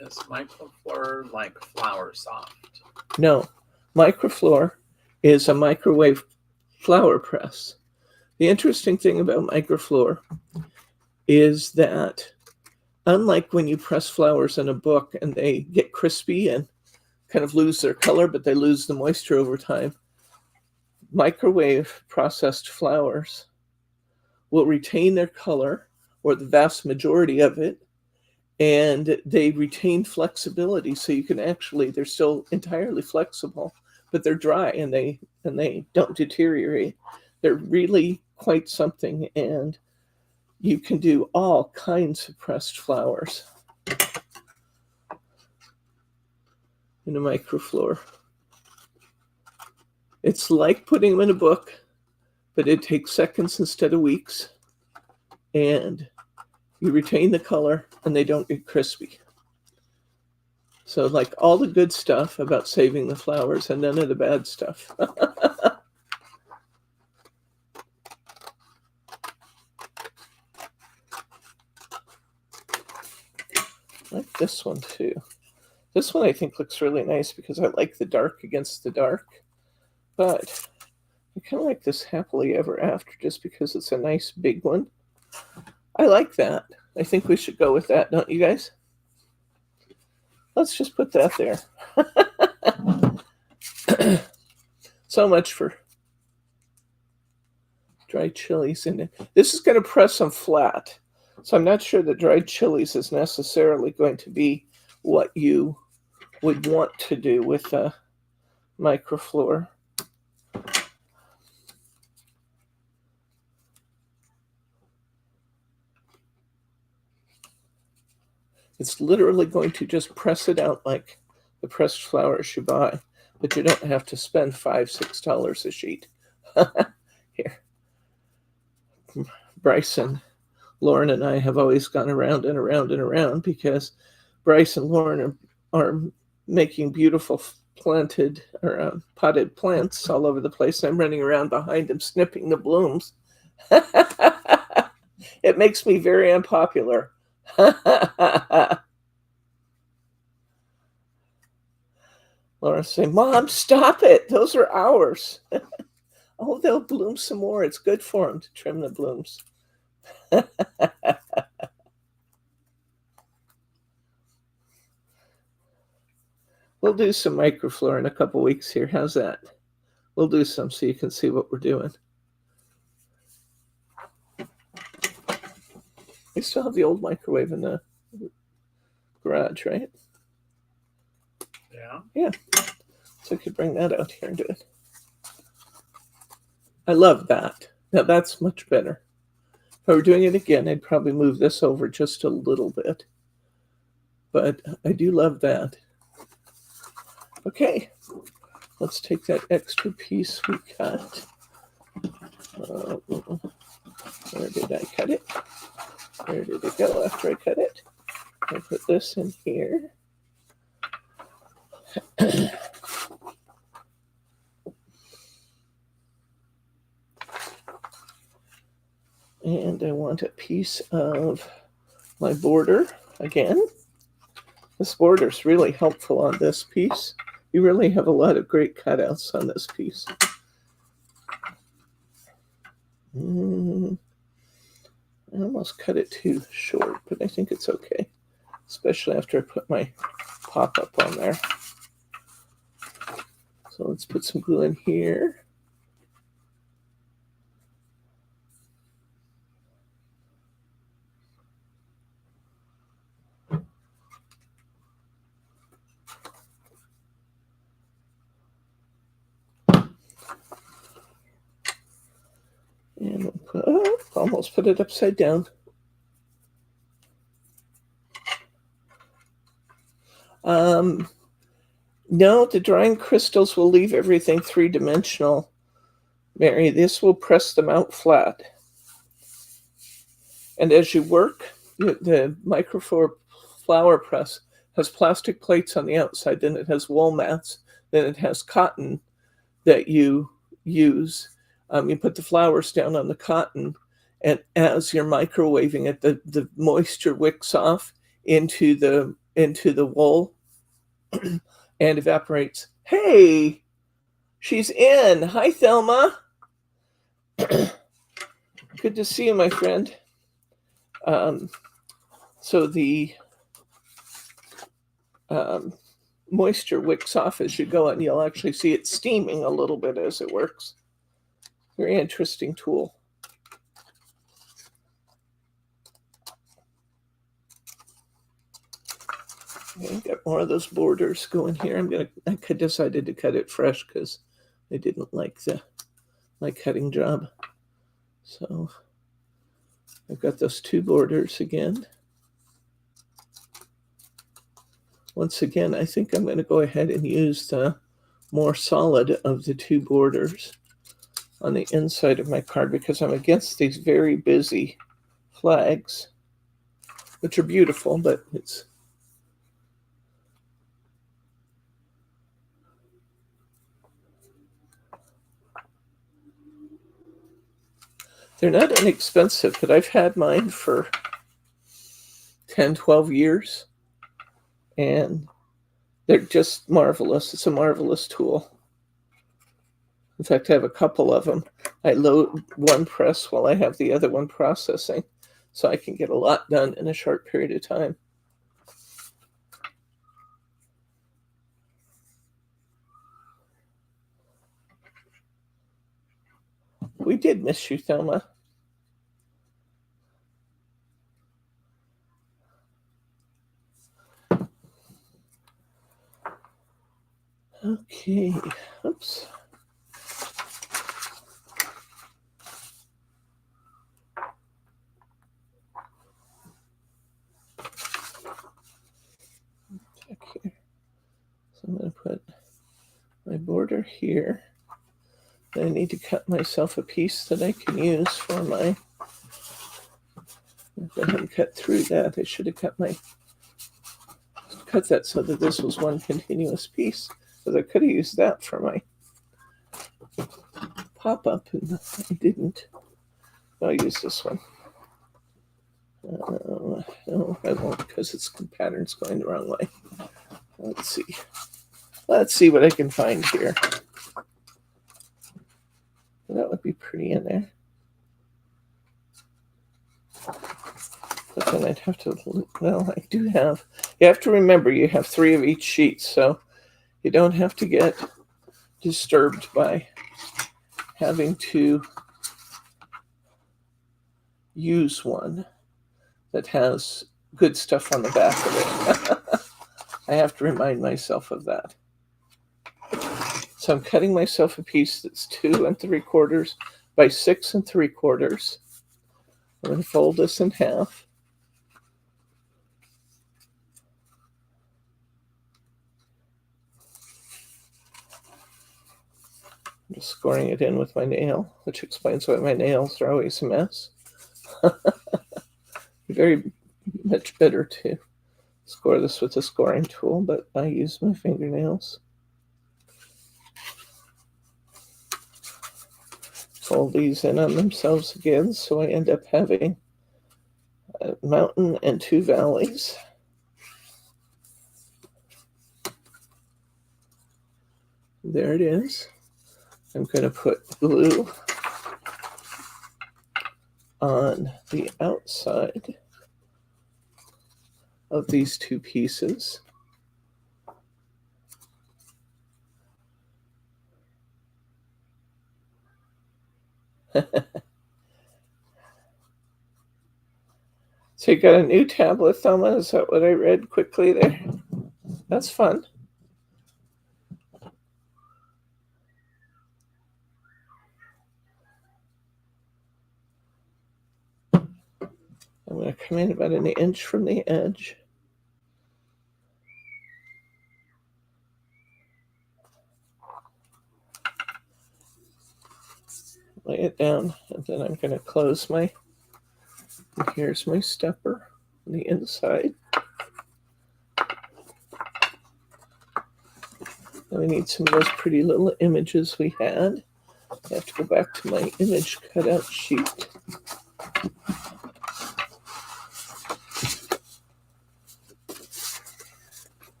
S3: Is microflora like flower soft?
S1: No, microflora is a microwave flower press. The interesting thing about microflora is that unlike when you press flowers in a book and they get crispy and kind of lose their color, but they lose the moisture over time, microwave processed flowers will retain their color, or the vast majority of it, and they retain flexibility. So you can they're still entirely flexible, but they're dry and they don't deteriorate. They're really quite something, and you can do all kinds of pressed flowers in a microflora. It's like putting them in a book, but it takes seconds instead of weeks, and you retain the color and they don't get crispy. So like all the good stuff about saving the flowers and none of the bad stuff. I like this one too. This one I think looks really nice because I like the dark against the dark. But I kind of like this Happily Ever After just because it's a nice big one. I like that. I think we should go with that, don't you guys? let's just put that there. So much for dried chilies in it. This is going to press them flat. So I'm not sure that dried chilies is necessarily going to be what you would want to do with a microflora. It's literally going to just press it out like the pressed flowers you buy, but you don't have to spend $5, $6 a sheet. Here, Bryson, Lauren, and I have always gone around and around and around because Bryce and Lauren are making beautiful planted or potted plants all over the place. I'm running around behind them snipping the blooms. It makes me very unpopular. Laura's saying, Mom, stop it. Those are ours. Oh, they'll bloom some more. It's good for them to trim the blooms. We'll do some microflora in a couple weeks here. How's that? We'll do some so you can see what we're doing. We still have the old microwave in the garage, right?
S3: Yeah.
S1: Yeah. So I could bring that out here and do it. I love that. Now that's much better. If I were doing it again, I'd probably move this over just a little bit. But I do love that. Okay. Let's take that extra piece we cut. Where did I cut it? Where did it go after I cut it? I put this in here. And I want a piece of my border again. This border is really helpful on this piece. You really have a lot of great cutouts on this piece. I almost cut it too short, but I think it's okay, especially after I put my pop-up on there. So let's put some glue in here. And we'll almost put it upside down. No, the drying crystals will leave everything three-dimensional, Mary. This will press them out flat. And as you work, the microflower press has plastic plates on the outside, then it has wool mats, then it has cotton that you use. You put the flowers down on the cotton, and as you're microwaving it, the moisture wicks off into the wool and evaporates. Hey, she's in. Hi, Thelma. Good to see you, my friend. So the moisture wicks off as you go, and you'll actually see it steaming a little bit as it works. Very interesting tool. Okay, got more of those borders going here. I decided to cut it fresh because I didn't like my cutting job. So I've got those two borders again. Once again, I think I'm going to go ahead and use the more solid of the two borders on the inside of my card because I'm against these very busy flags, which are beautiful, but they're not inexpensive, but I've had mine for 10, 12 years, and they're just marvelous. It's a marvelous tool. In fact, I have a couple of them. I load one press while I have the other one processing, so I can get a lot done in a short period of time. We did miss you, Thelma. Okay, oops. Check here. So I'm going to put my border here. I need to cut myself a piece that I can use for my. If I hadn't cut through that, I should have cut that so that this was one continuous piece. Because I could have used that for my pop-up, and I didn't. I'll use this one. No, I won't because its pattern's going the wrong way. Let's see. Let's see what I can find here. That would be pretty in there. But then I'd have to, well, I do have, you have to remember you have 3 of each sheet, so you don't have to get disturbed by having to use one that has good stuff on the back of it. I have to remind myself of that. So I'm cutting myself a piece that's 2 3/4 by 6 3/4. I'm going to fold this in half. I'm just scoring it in with my nail, which explains why my nails are always a mess. Very much better to score this with a scoring tool, but I use my fingernails. Fold these in on themselves again, so I end up having a mountain and 2 valleys. There it is. I'm going to put glue on the outside of these 2 pieces. So you got a new tablet, Thelma? Is that what I read quickly there? That's fun. I'm going to come in about an inch from the edge. Lay it down, and then I'm going to close my, and here's my stepper on the inside. And we need some of those pretty little images we had. I have to go back to my image cutout sheet.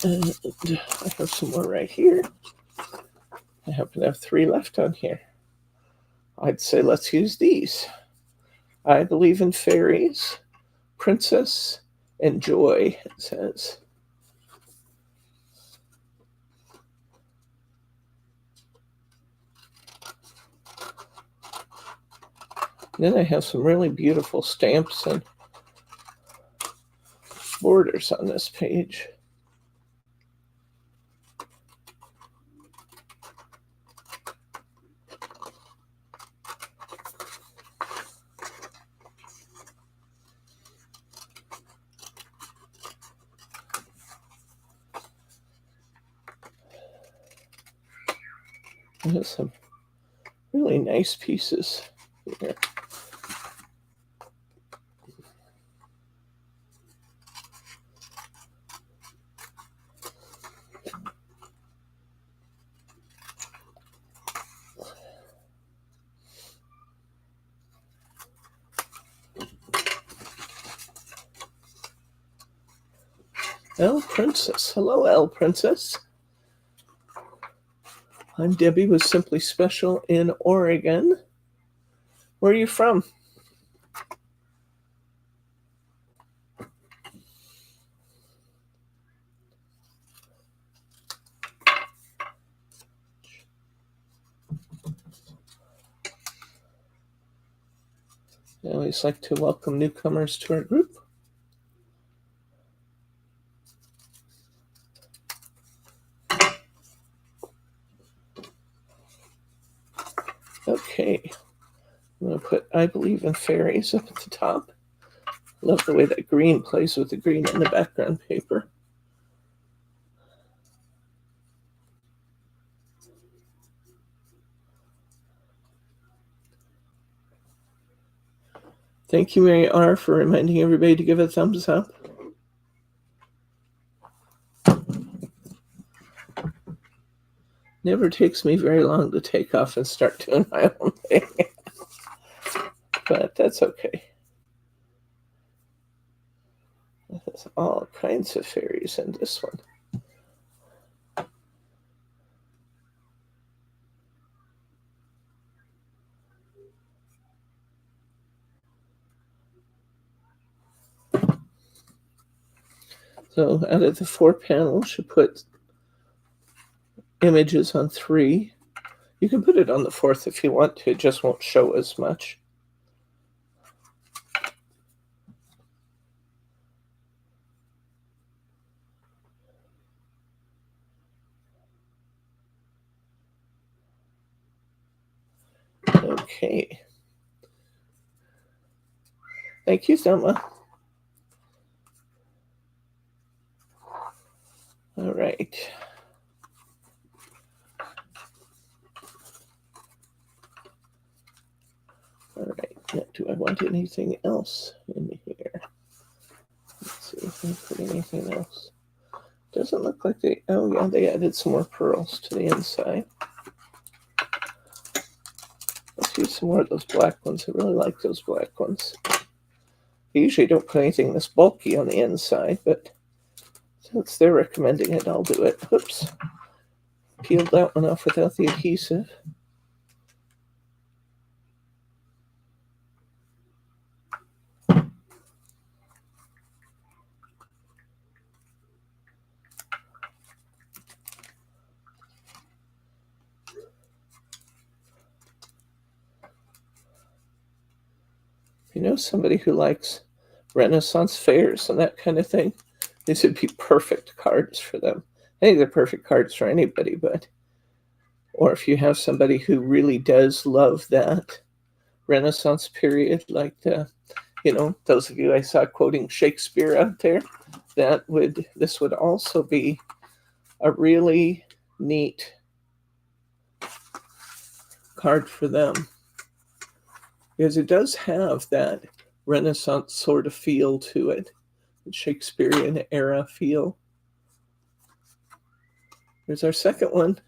S1: And I have some more right here. I happen to have 3 left on here. I'd say let's use these. I believe in fairies, princess, and joy, it says. And then I have some really beautiful stamps and borders on this page. There's some really nice pieces here. Elle Princess. Hello, Elle Princess. I'm Debbie with Simply Special in Oregon. Where are you from? I always like to welcome newcomers to our group. Okay, I'm going to put I Believe in Fairies up at the top. Love the way that green plays with the green in the background paper. Thank you, Mary R., for reminding everybody to give a thumbs up. Never takes me very long to take off and start doing my own thing. But that's okay. There's all kinds of fairies in this one. So out of the 4 panels, you put images on 3. You can put it on the 4th if you want to. It just won't show as much. Okay. Thank you, Selma. All right. All right. Now, do I want anything else in here? Let's see if I put anything else. Doesn't look like they. Oh yeah, they added some more pearls to the inside. Let's use some more of those black ones. I really like those black ones. I usually don't put anything this bulky on the inside, but since they're recommending it, I'll do it. Whoops. Peeled that one off without the adhesive. If you know somebody who likes Renaissance fairs and that kind of thing, these would be perfect cards for them. I think they're perfect cards for anybody, but or if you have somebody who really does love that Renaissance period, like those of you I saw quoting Shakespeare out there, this would also be a really neat card for them, because it does have that Renaissance sort of feel to it, the Shakespearean era feel. Here's our second one.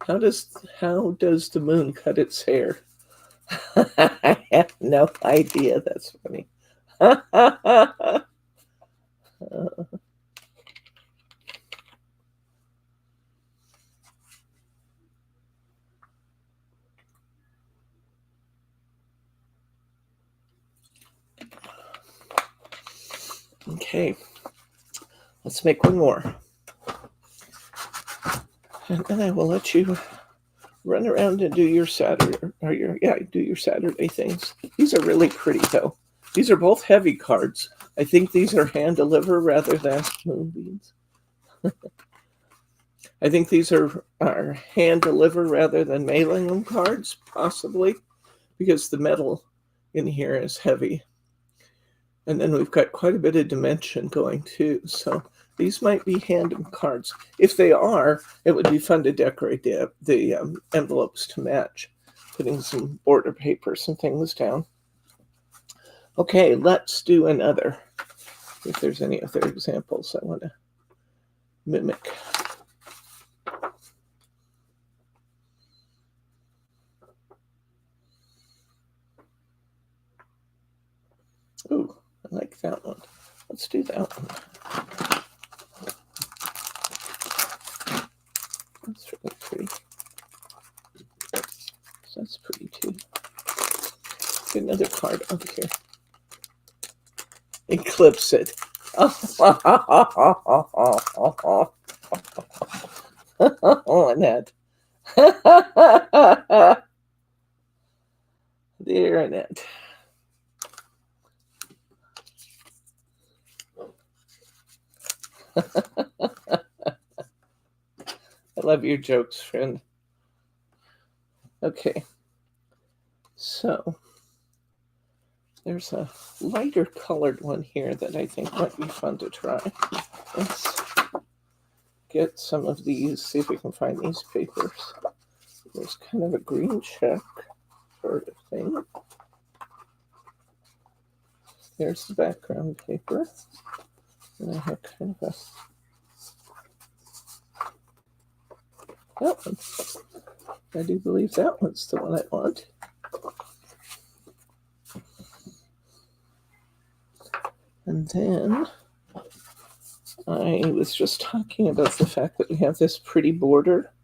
S1: How does the moon cut its hair? I have no idea. That's funny. Okay, let's make one more. And then I will let you run around and do your Saturday things. These are really pretty though. These are both heavy cards. I think these are hand deliver rather than moonbeams. I think these are hand deliver rather than mailing them cards, possibly, because the metal in here is heavy. And then we've got quite a bit of dimension going too. So these might be hand cards. If they are, it would be fun to decorate the envelopes to match, putting some border papers and things down. Okay, let's do another. If there's any other examples I want to mimic. Ooh, I like that one. Let's do that one. That's really pretty. So that's pretty too. Get another card over here. Eclipse it. Oh, Annette. There, Annette. I love your jokes, friend. Okay, so there's a lighter colored one here that I think might be fun to try. Let's get some of these, see if we can find these papers. There's kind of a green check sort of thing. There's the background paper. And I have kind of that one. I do believe that one's the one I want. And then I was just talking about the fact that we have this pretty border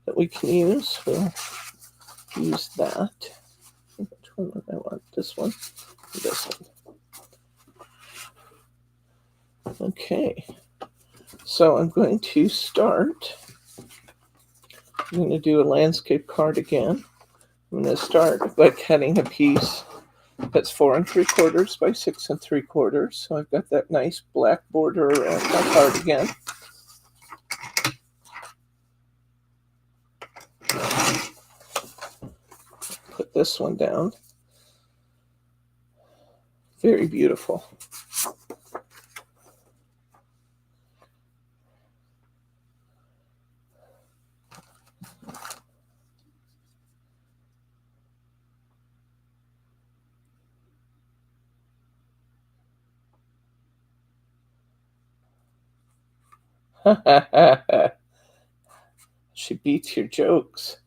S1: that we can use. We'll use that. Which one do I want? This one? This one. Okay. So I'm going to start. I'm going to do a landscape card again. I'm going to start by cutting a piece that's 4 3/4 by 6 3/4. So I've got that nice black border around my card again. Put this one down. Very beautiful. She beats your jokes.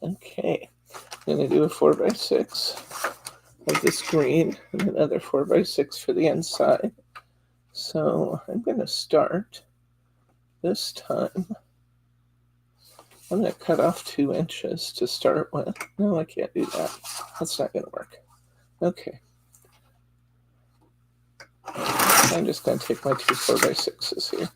S1: Okay, I'm going to do a 4 by 6 of this green and another 4 by 6 for the inside. So I'm going to start this time. I'm going to cut off 2 inches to start with. No, I can't do that. That's not going to work. Okay. I'm just going to take my 2 4 by 6s here.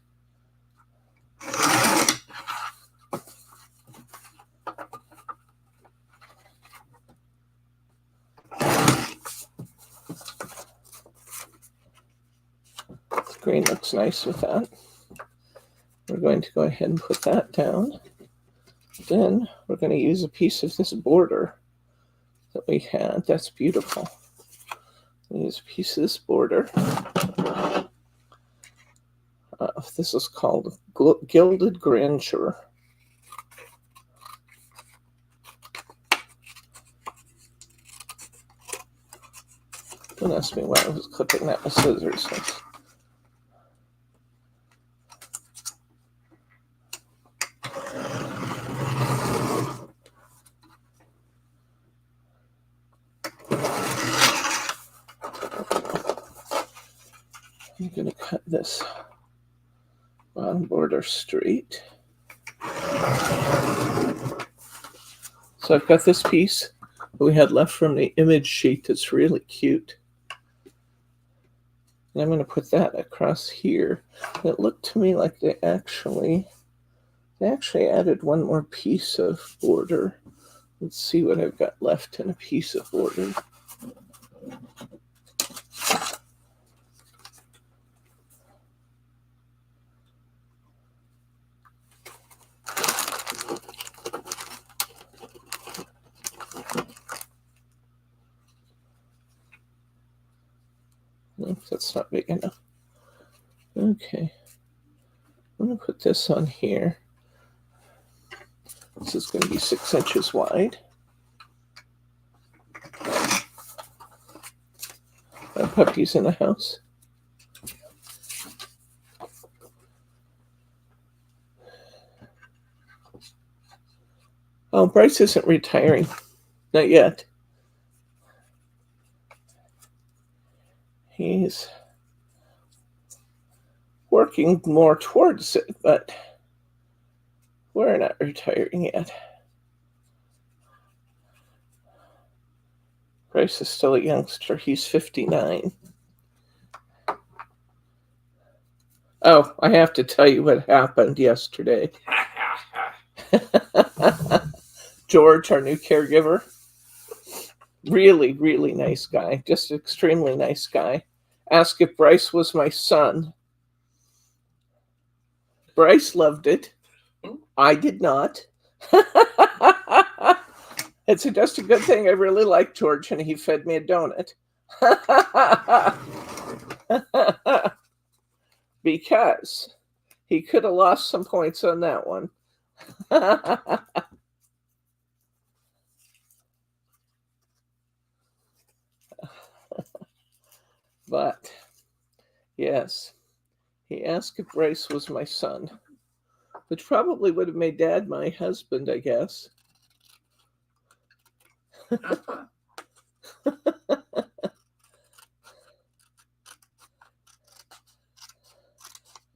S1: The green looks nice with that. We're going to go ahead and put that down. Then we're going to use a piece of this border that we had. That's beautiful. We'll use a piece of this border. This is called Gilded Grandeur. Don't ask me why I was clipping that with scissors. I'm going to cut this bottom border straight. So I've got this piece that we had left from the image sheet that's really cute. And I'm going to put that across here. It looked to me like they actually added one more piece of border. Let's see what I've got left in a piece of border. Nope, that's not big enough. Okay. I'm going to put this on here. This is going to be 6 inches wide. Are puppies in the house? Oh, Bryce isn't retiring. Not yet. He's working more towards it, but We're not retiring yet. Bryce is still a youngster. He's 59. Oh, I have to tell you what happened yesterday. George, our new caregiver, really, really nice guy, just extremely nice guy, asked if Bryce was my son. Bryce loved it. I did not. It's just a good thing I really liked George and he fed me a donut. Because he could have lost some points on that one. But, yes, he asked if Bryce was my son, which probably would have made Dad my husband, I guess. I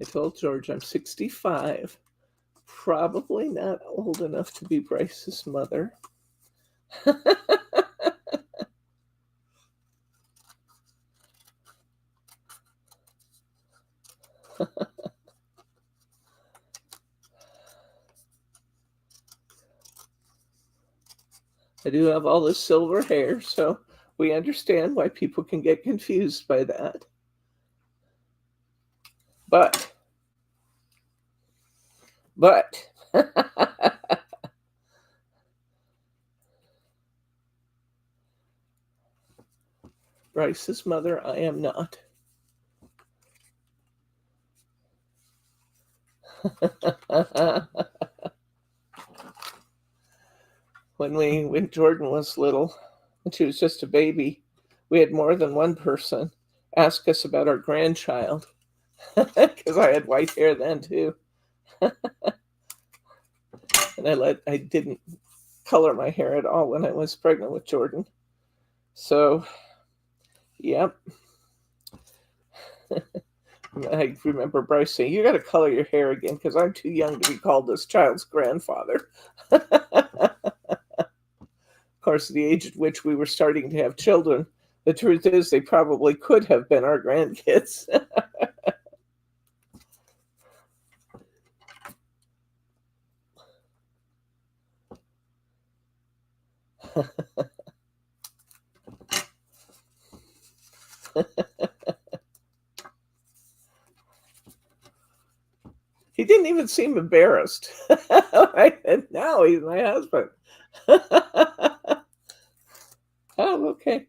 S1: told George I'm 65, probably not old enough to be Bryce's mother. I do have all this silver hair, so we understand why people can get confused by that. But Bryce's mother, I am not. When Jordan was little, when she was just a baby, we had more than one person ask us about our grandchild, because I had white hair then too. And I didn't color my hair at all when I was pregnant with Jordan. So, yep. I remember Bryce saying, "You got to color your hair again because I'm too young to be called this child's grandfather." Of course, the age at which we were starting to have children, the truth is they probably could have been our grandkids. He didn't even seem embarrassed. I said, "No, he's my husband." Oh, okay.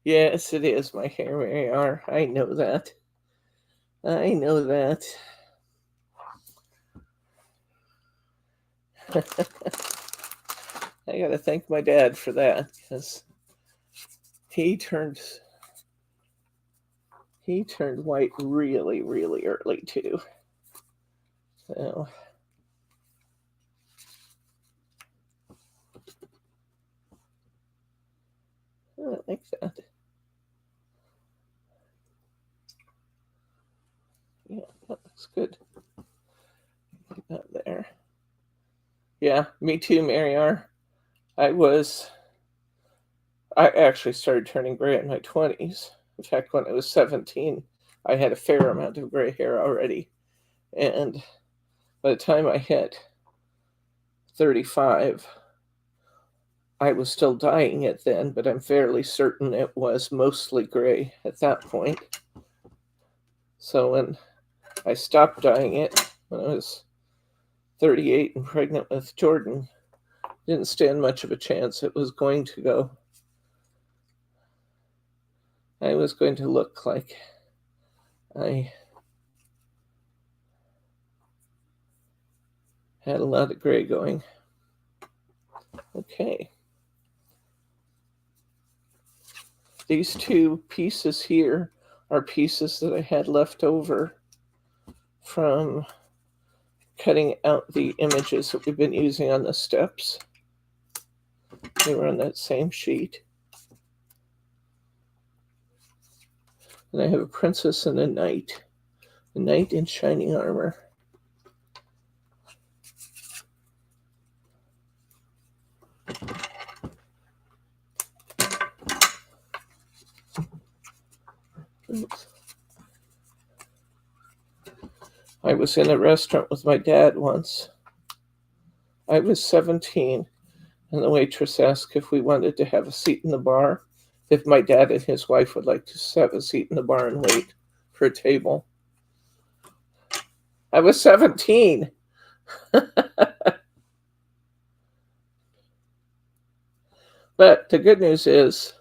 S1: Yes, it is my hair, Mary R. I know that. I know that. I gotta thank my dad for that because he turned white really, really early too. So I like that. Yeah, that looks good. Put that there. Yeah, me too, Mary R. I actually started turning gray in my 20s. In fact, when I was 17, I had a fair amount of gray hair already. And by the time I hit 35, I was still dyeing it then, but I'm fairly certain it was mostly gray at that point. So when I stopped dyeing it, when I was 38 and pregnant with Jordan, didn't stand much of a chance it was going to go. I was going to look like I had a lot of gray going. Okay. These two pieces here are pieces that I had left over from cutting out the images that we've been using on the steps. They were on that same sheet. And I have a princess and a knight in shining armor. Oops. I was in a restaurant with my dad once. I was 17, and the waitress asked if we wanted to have a seat in the bar, if my dad and his wife would like to have a seat in the bar and wait for a table. I was 17. But the good news is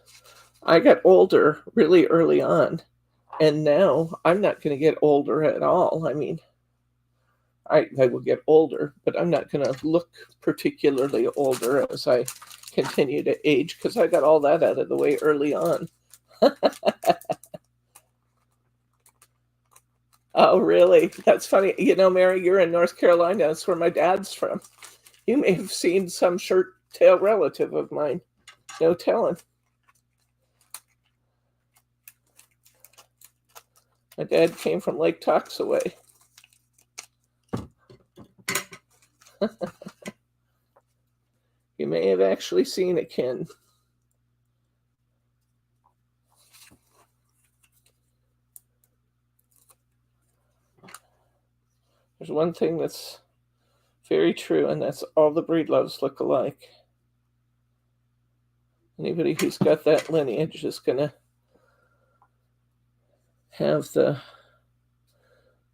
S1: I got older really early on, and now I'm not going to get older at all. I mean, I will get older, but I'm not going to look particularly older as I continue to age because I got all that out of the way early on. Oh, really? That's funny. You know, Mary, you're in North Carolina. That's where my dad's from. You may have seen some shirt tail relative of mine. No telling. My dad came from Lake Toxaway. You may have actually seen a kin. There's one thing that's very true, and that's all the breedloves look alike. Anybody who's got that lineage is going to have the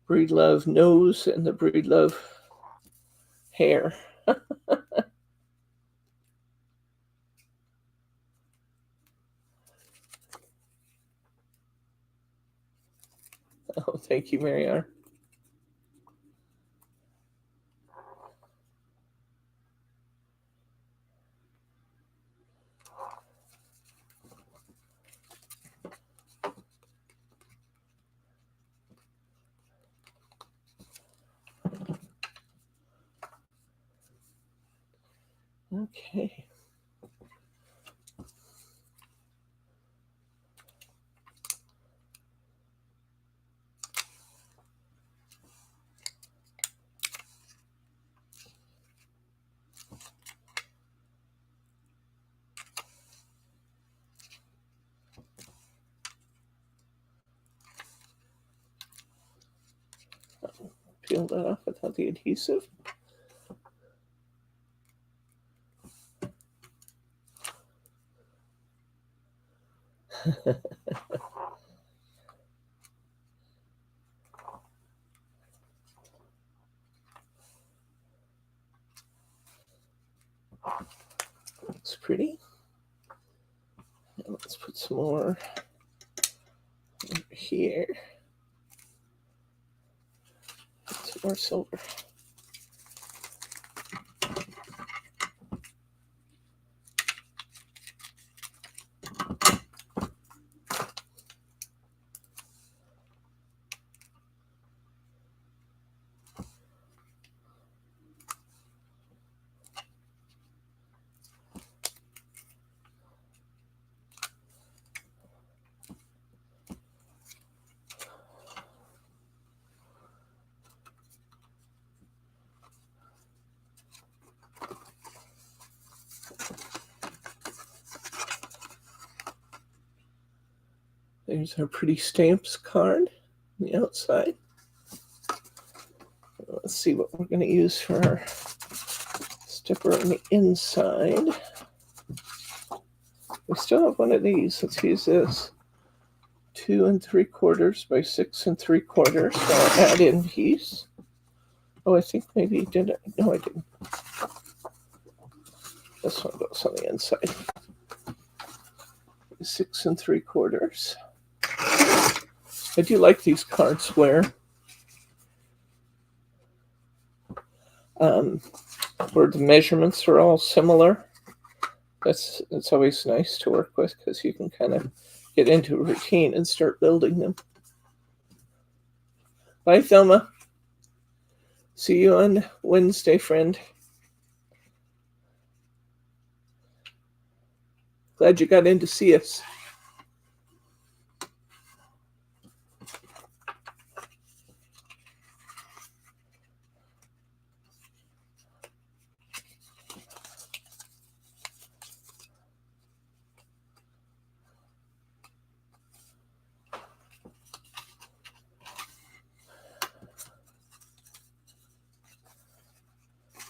S1: breedlove nose and the breedlove hair. Oh, thank you, Mary R. Okay. Peel that off without the adhesive. Looks pretty. And let's put some more over here. Some more silver. There's our pretty stamps card on the outside. Let's see what we're going to use for our stipper on the inside. We still have one of these. Let's use this. 2 3/4 by 6 3/4. So I'll add in piece. Oh, I think maybe I did it. No, I didn't. This one goes on the inside. 6 3/4. I do like these card square. Where the measurements are all similar. That's always nice to work with because you can kind of get into a routine and start building them. Bye, Thelma. See you on Wednesday, friend. Glad you got in to see us.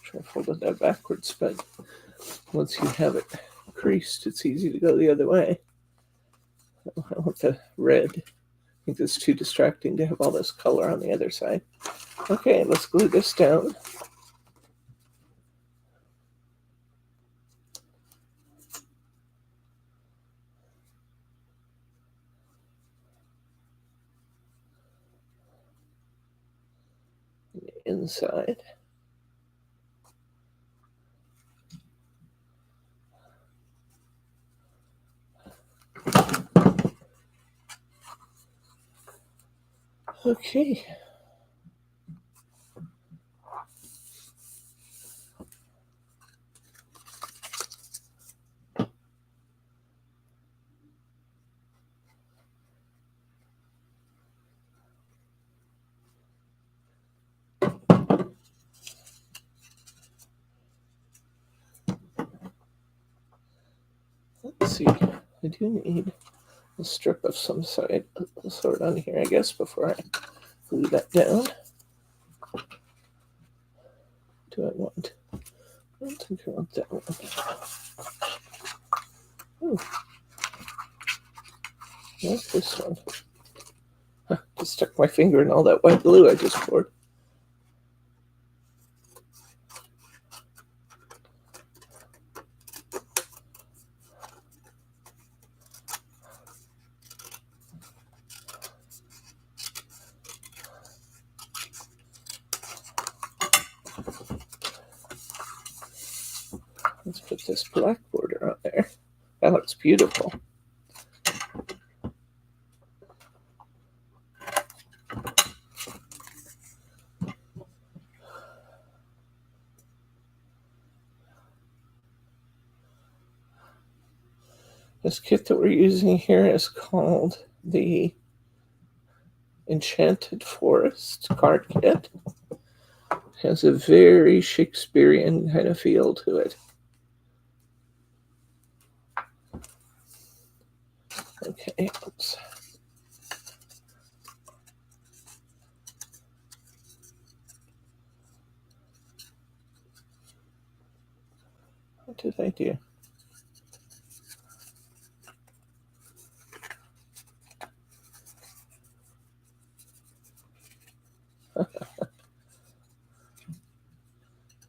S1: Try folding that backwards, but once you have it creased, it's easy to go the other way. I want the red. I think it's too distracting to have all this color on the other side. Okay, let's glue this down. Inside. Okay. Let's see. I do need a strip of some sort on here, I guess, before I glue that down. Do I want? I don't think I want that one. Oh, not this one. Huh, just stuck my finger in all that white glue I just poured. Let's put this black border on there. That looks beautiful. This kit that we're using here is called the Enchanted Forest card kit. It has a very Shakespearean kind of feel to it. Okay, oops. What did I do?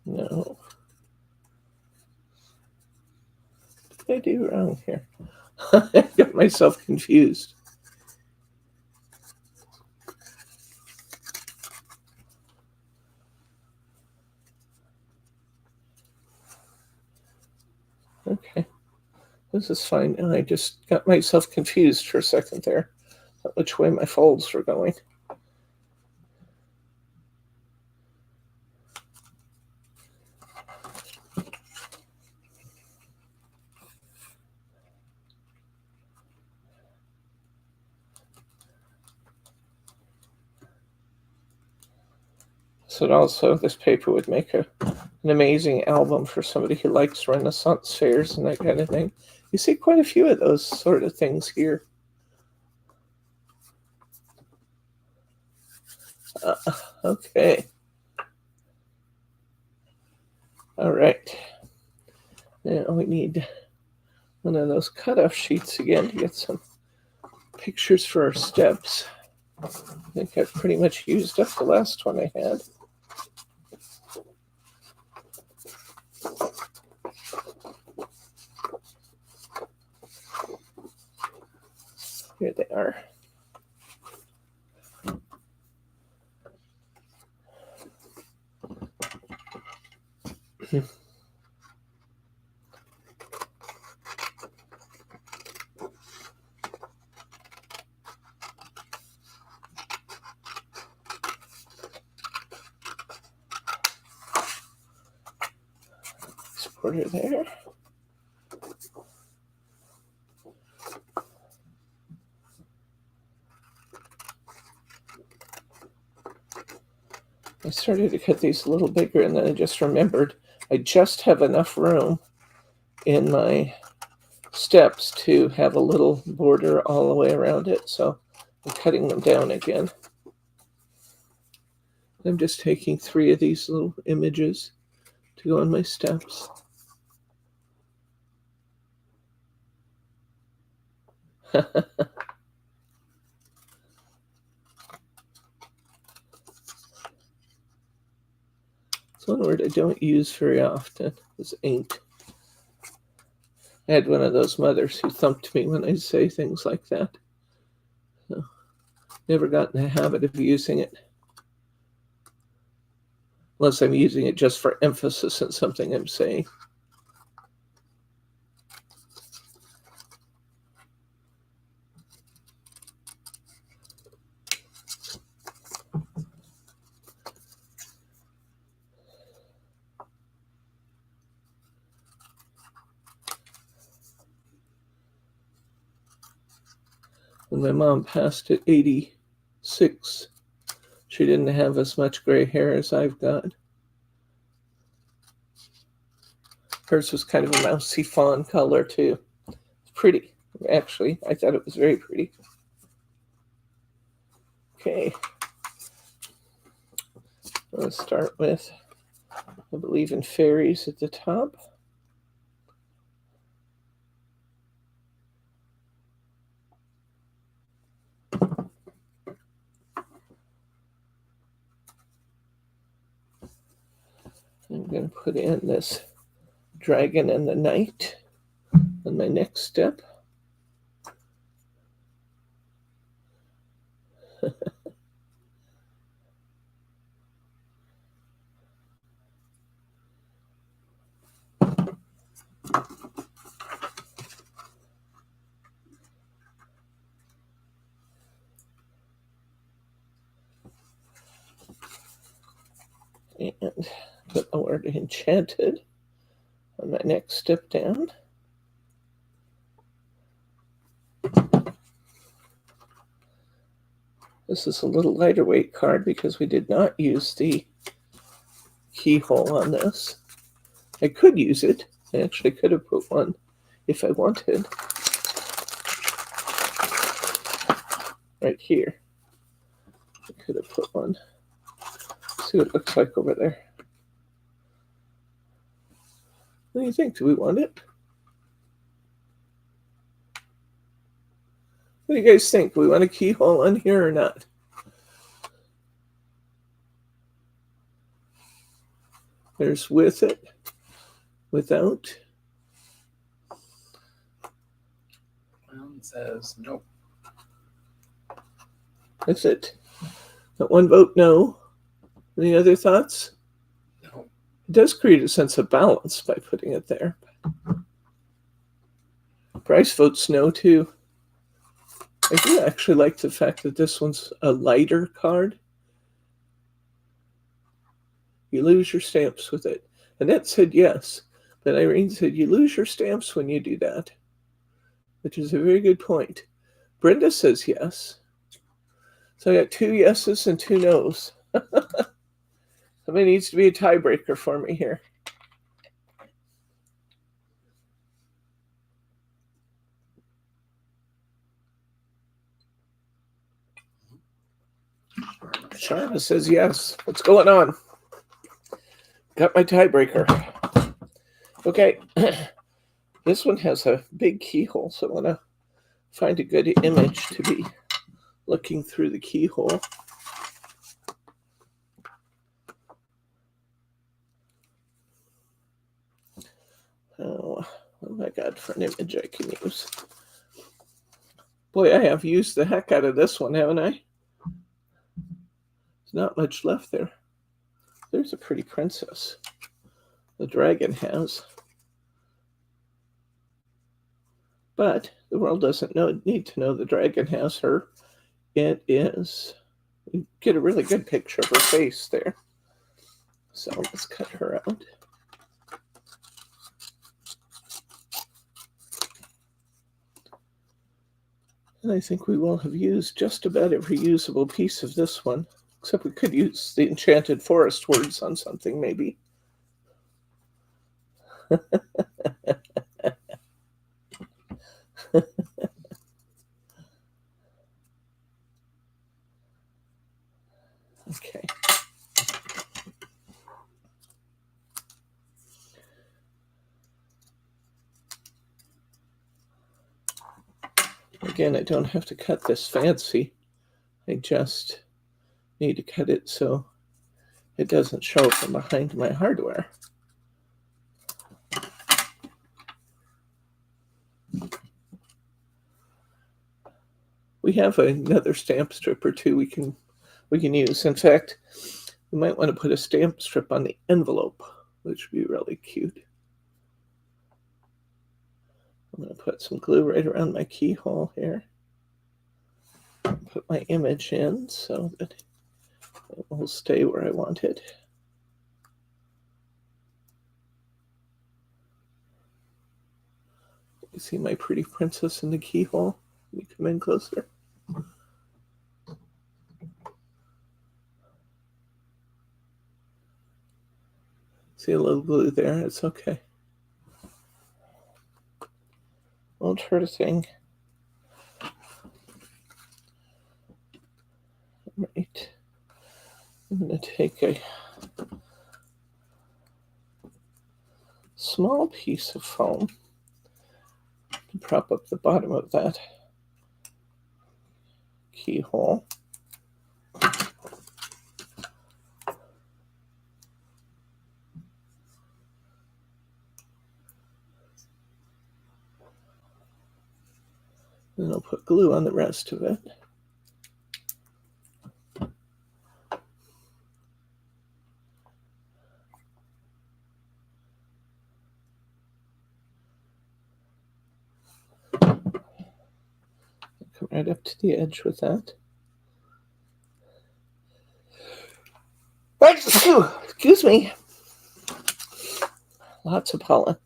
S1: No. What did I do wrong here? I got myself confused. Okay, this is fine. And I just got myself confused for a second there, which way my folds were going. So also, this paper would make an amazing album for somebody who likes Renaissance fairs and that kind of thing. You see quite a few of those sort of things here. Okay. All right. Now we need one of those cutoff sheets again to get some pictures for our steps. I think I've pretty much used up the last one I had. Here they are. border there. I started to cut these a little bigger, and then I just remembered I just have enough room in my steps to have a little border all the way around it, so I'm cutting them down again. I'm just taking 3 of these little images to go on my steps. It's one word I don't use very often, is ink. I had one of those mothers who thumped me when I say things like that. So, never got in the habit of using it. Unless I'm using it just for emphasis on something I'm saying. When my mom passed at 86, she didn't have as much gray hair as I've got. Hers was kind of a mousy fawn color too. It's pretty, actually. I thought it was very pretty. Okay. Let's start with, I believe in fairies at the top. I'm going to put in this dragon and the knight on my next step. And put the word enchanted on my next step down. This is a little lighter weight card because we did not use the keyhole on this. I could use it. I actually could have put one if I wanted. Right here. I could have put one. See what it looks like over there. What do you think? Do we want it? What do you guys think? Do we want a keyhole on here or not? There's with it, without.
S3: Well, it says nope.
S1: That's it. Got one vote no. Any other thoughts?
S3: No.
S1: It does create a sense of balance by putting it there. Bryce votes no too. I do actually like the fact that this one's a lighter card. You lose your stamps with it. Annette said yes, but Irene said you lose your stamps when you do that, which is a very good point. Brenda says yes. So I got 2 yeses and 2 nos. Somebody needs to be a tiebreaker for me here. Sharma says yes. What's going on? Got my tiebreaker. Okay. This one has a big keyhole, so I want to find a good image to be looking through the keyhole. Oh, what have I got for an image I can use? Boy, I have used the heck out of this one, haven't I? There's not much left there. There's a pretty princess. The dragon has. But the world doesn't need to know the dragon has her. It is, we get a really good picture of her face there. So let's cut her out. And I think we will have used just about every usable piece of this one, except we could use the Enchanted Forest words on something, maybe. Okay. Again, I don't have to cut this fancy. I just need to cut it so it doesn't show from behind my hardware. We have another stamp strip or two we can use. In fact, we might want to put a stamp strip on the envelope, which would be really cute. I'm going to put some glue right around my keyhole here. Put my image in so that it will stay where I want it. You see my pretty princess in the keyhole? Let me come in closer. See a little glue there? It's okay. Won't hurt a thing. Right. I'm going to take a small piece of foam to prop up the bottom of that keyhole. Then I'll put glue on the rest of it. Come right up to the edge with that. Excuse me. Lots of pollen.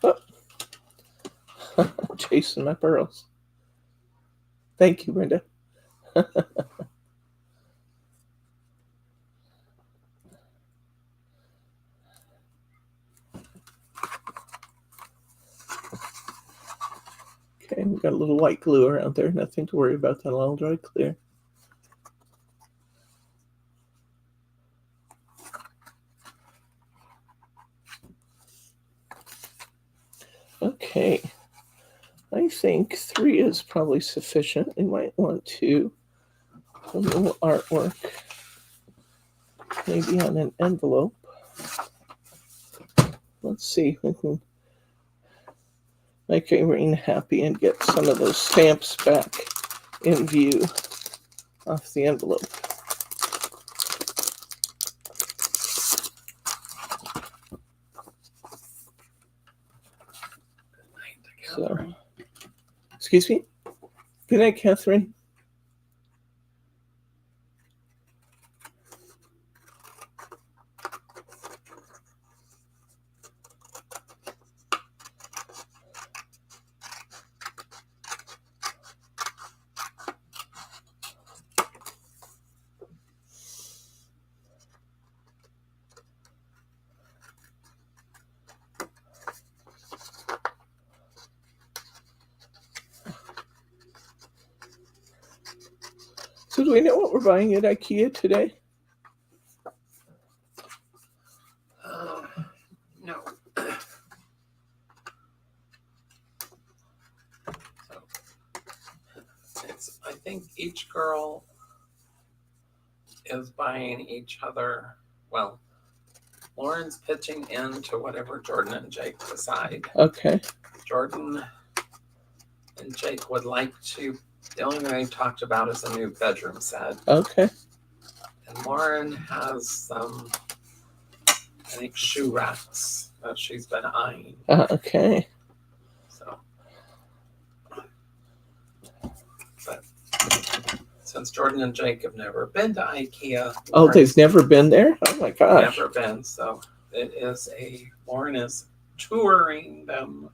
S1: Oh. Chasing my pearls. Thank you, Brenda. Okay, we got a little white glue around there. Nothing to worry about. That'll all dry clear. Okay, I think 3 is probably sufficient. We might want to a little artwork, maybe on an envelope. Let's see if we can make Irene happy and get some of those stamps back in view off the envelope. So, excuse me? Good night, Catherine. So do we know what we're buying at IKEA today?
S3: No. So I think each girl is buying each other. Well, Lauren's pitching into whatever Jordan and Jake decide.
S1: Okay.
S3: Jordan and Jake would like to The only thing I talked about is a new bedroom set.
S1: Okay.
S3: And Lauren has some, I think, shoe racks that she's been eyeing.
S1: Okay.
S3: So, but since Jordan and Jake have never been to IKEA,
S1: Oh, they've never been there? Oh my gosh.
S3: Never been. So Lauren is touring them.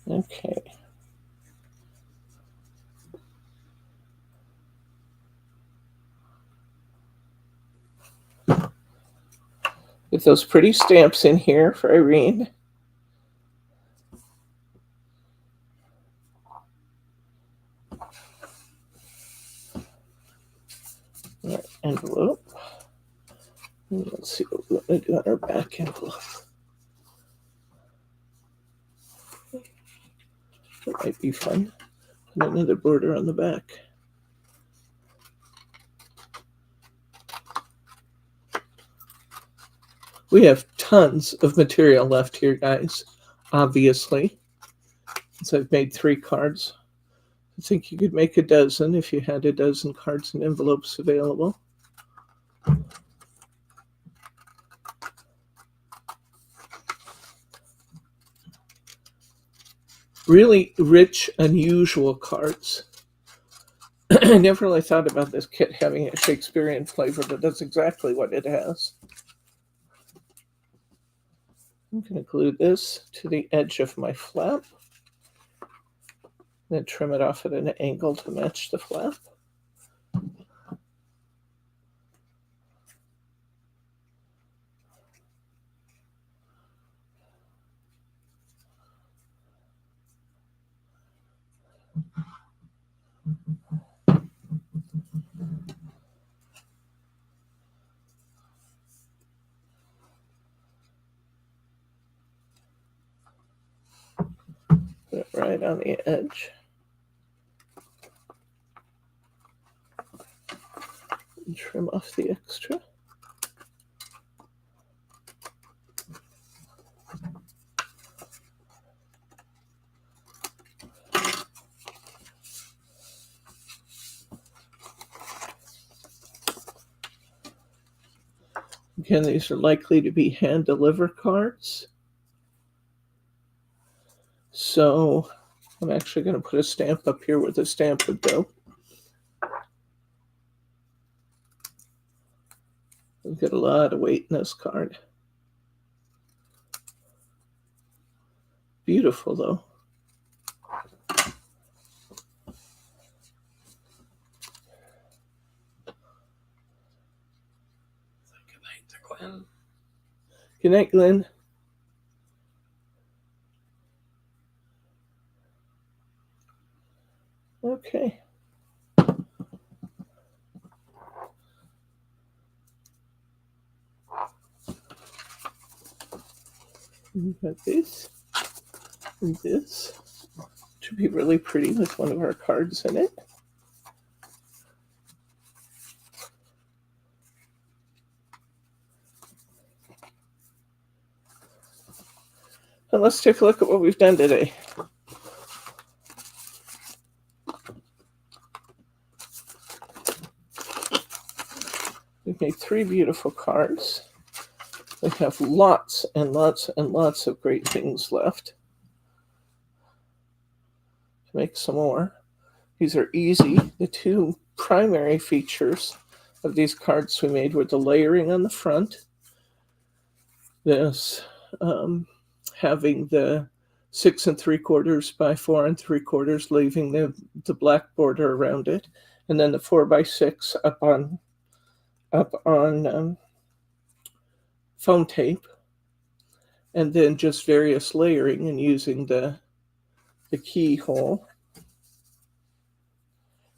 S1: Okay. Get those pretty stamps in here for Irene. Right, envelope. And let's see what we're going to do on our back envelope. That might be fun. Put another border on the back. We have tons of material left here, guys, obviously. So I've made 3 cards. I think you could make a dozen if you had a dozen cards and envelopes available. Really rich, unusual cards. I never really thought about this kit having a Shakespearean flavor, but that's exactly what it has. I'm going to glue this to the edge of my flap. Then trim it off at an angle to match the flap. Put it right on the edge. And trim off the extra. Again, these are likely to be hand deliver cards. So I'm actually going to put a stamp up here where the stamp would go. We've got a lot of weight in this card. Beautiful, though.
S3: Good night to Glenn.
S1: Good night, Glenn. Okay. We've got this and this. Should be really pretty with one of our cards in it. And let's take a look at what we've done today. We've made 3 beautiful cards. We have lots and lots and lots of great things left. To make some more. These are easy. The 2 primary features of these cards we made were the layering on the front. This having the 6 3/4 by 4 3/4, leaving the black border around it, and then the 4 by 6 up on foam tape, and then just various layering and using the keyhole.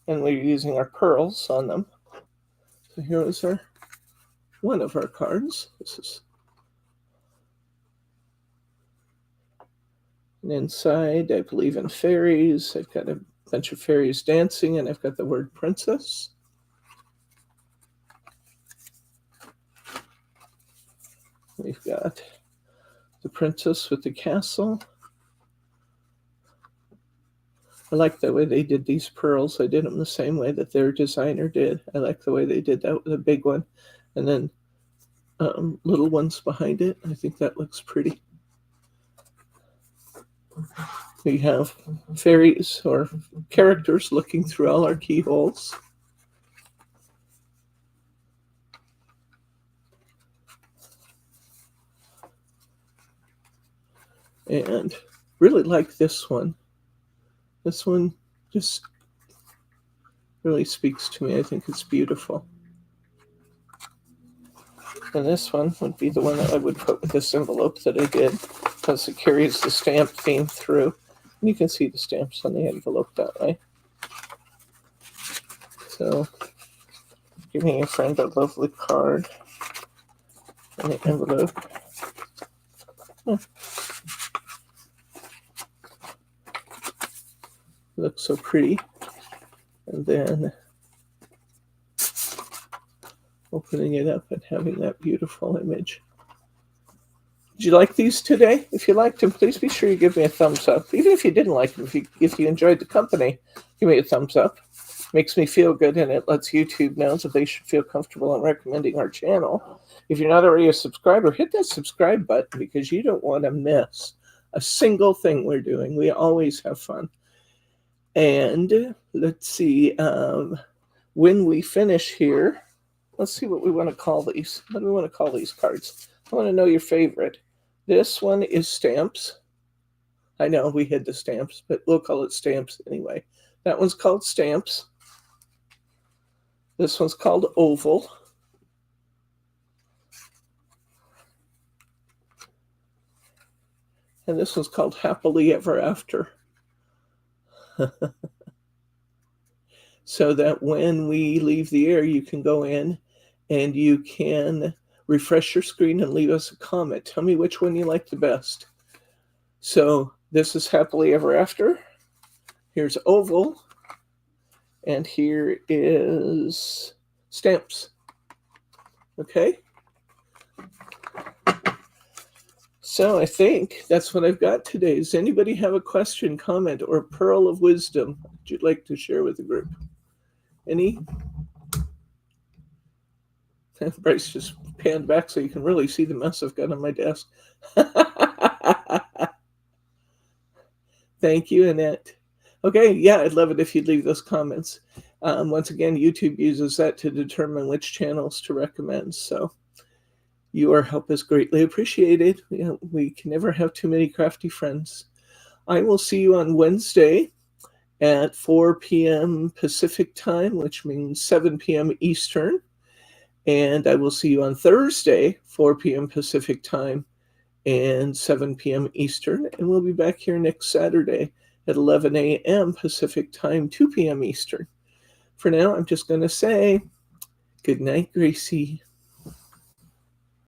S1: And we're using our pearls on them. So here is one of our cards. This is and inside, I believe in fairies. I've got a bunch of fairies dancing, and I've got the word princess. We've got the princess with the castle. I like the way they did these pearls. I did them the same way that their designer did. I like the way they did that with a big one, and then little ones behind it. I think that looks pretty. We have fairies or characters looking through all our keyholes. And really like this one. This one just really speaks to me. I think it's beautiful. And this one would be the one that I would put with this envelope that I did, because it carries the stamp theme through. And you can see the stamps on the envelope that way. So, giving a friend a lovely card and the envelope. Looks so pretty. And then opening it up and having that beautiful image. Did you like these today? If you liked them, please be sure you give me a thumbs up. Even if you didn't like them, if you enjoyed the company, give me a thumbs up. Makes me feel good, and it lets YouTube know that they should feel comfortable in recommending our channel. If you're not already a subscriber, hit that subscribe button, because you don't want to miss a single thing we're doing. We always have fun. And let's see, when we finish here, let's see what we want to call these. What do we want to call these cards? I want to know your favorite. This one is stamps. I know we hid the stamps, but we'll call it stamps anyway. That one's called stamps. This one's called oval. And this one's called happily ever after. So that when we leave the air, you can go in and you can refresh your screen and leave us a comment. Tell me which one you like the best. So this is happily ever after. Here's oval. And here is stamps. Okay. So I think that's what I've got today. Does anybody have a question, comment, or pearl of wisdom that you'd like to share with the group? Any? Bryce just panned back so you can really see the mess I've got on my desk. Thank you, Annette. Okay, yeah, I'd love it if you'd leave those comments. Once again, YouTube uses that to determine which channels to recommend. So your help is greatly appreciated. We can never have too many crafty friends. I will see you on Wednesday at 4 p.m. Pacific time, which means 7 p.m. Eastern. And I will see you on Thursday, 4 p.m. Pacific time and 7 p.m. Eastern. And we'll be back here next Saturday at 11 a.m. Pacific time, 2 p.m. Eastern. For now, I'm just going to say good night, Gracie.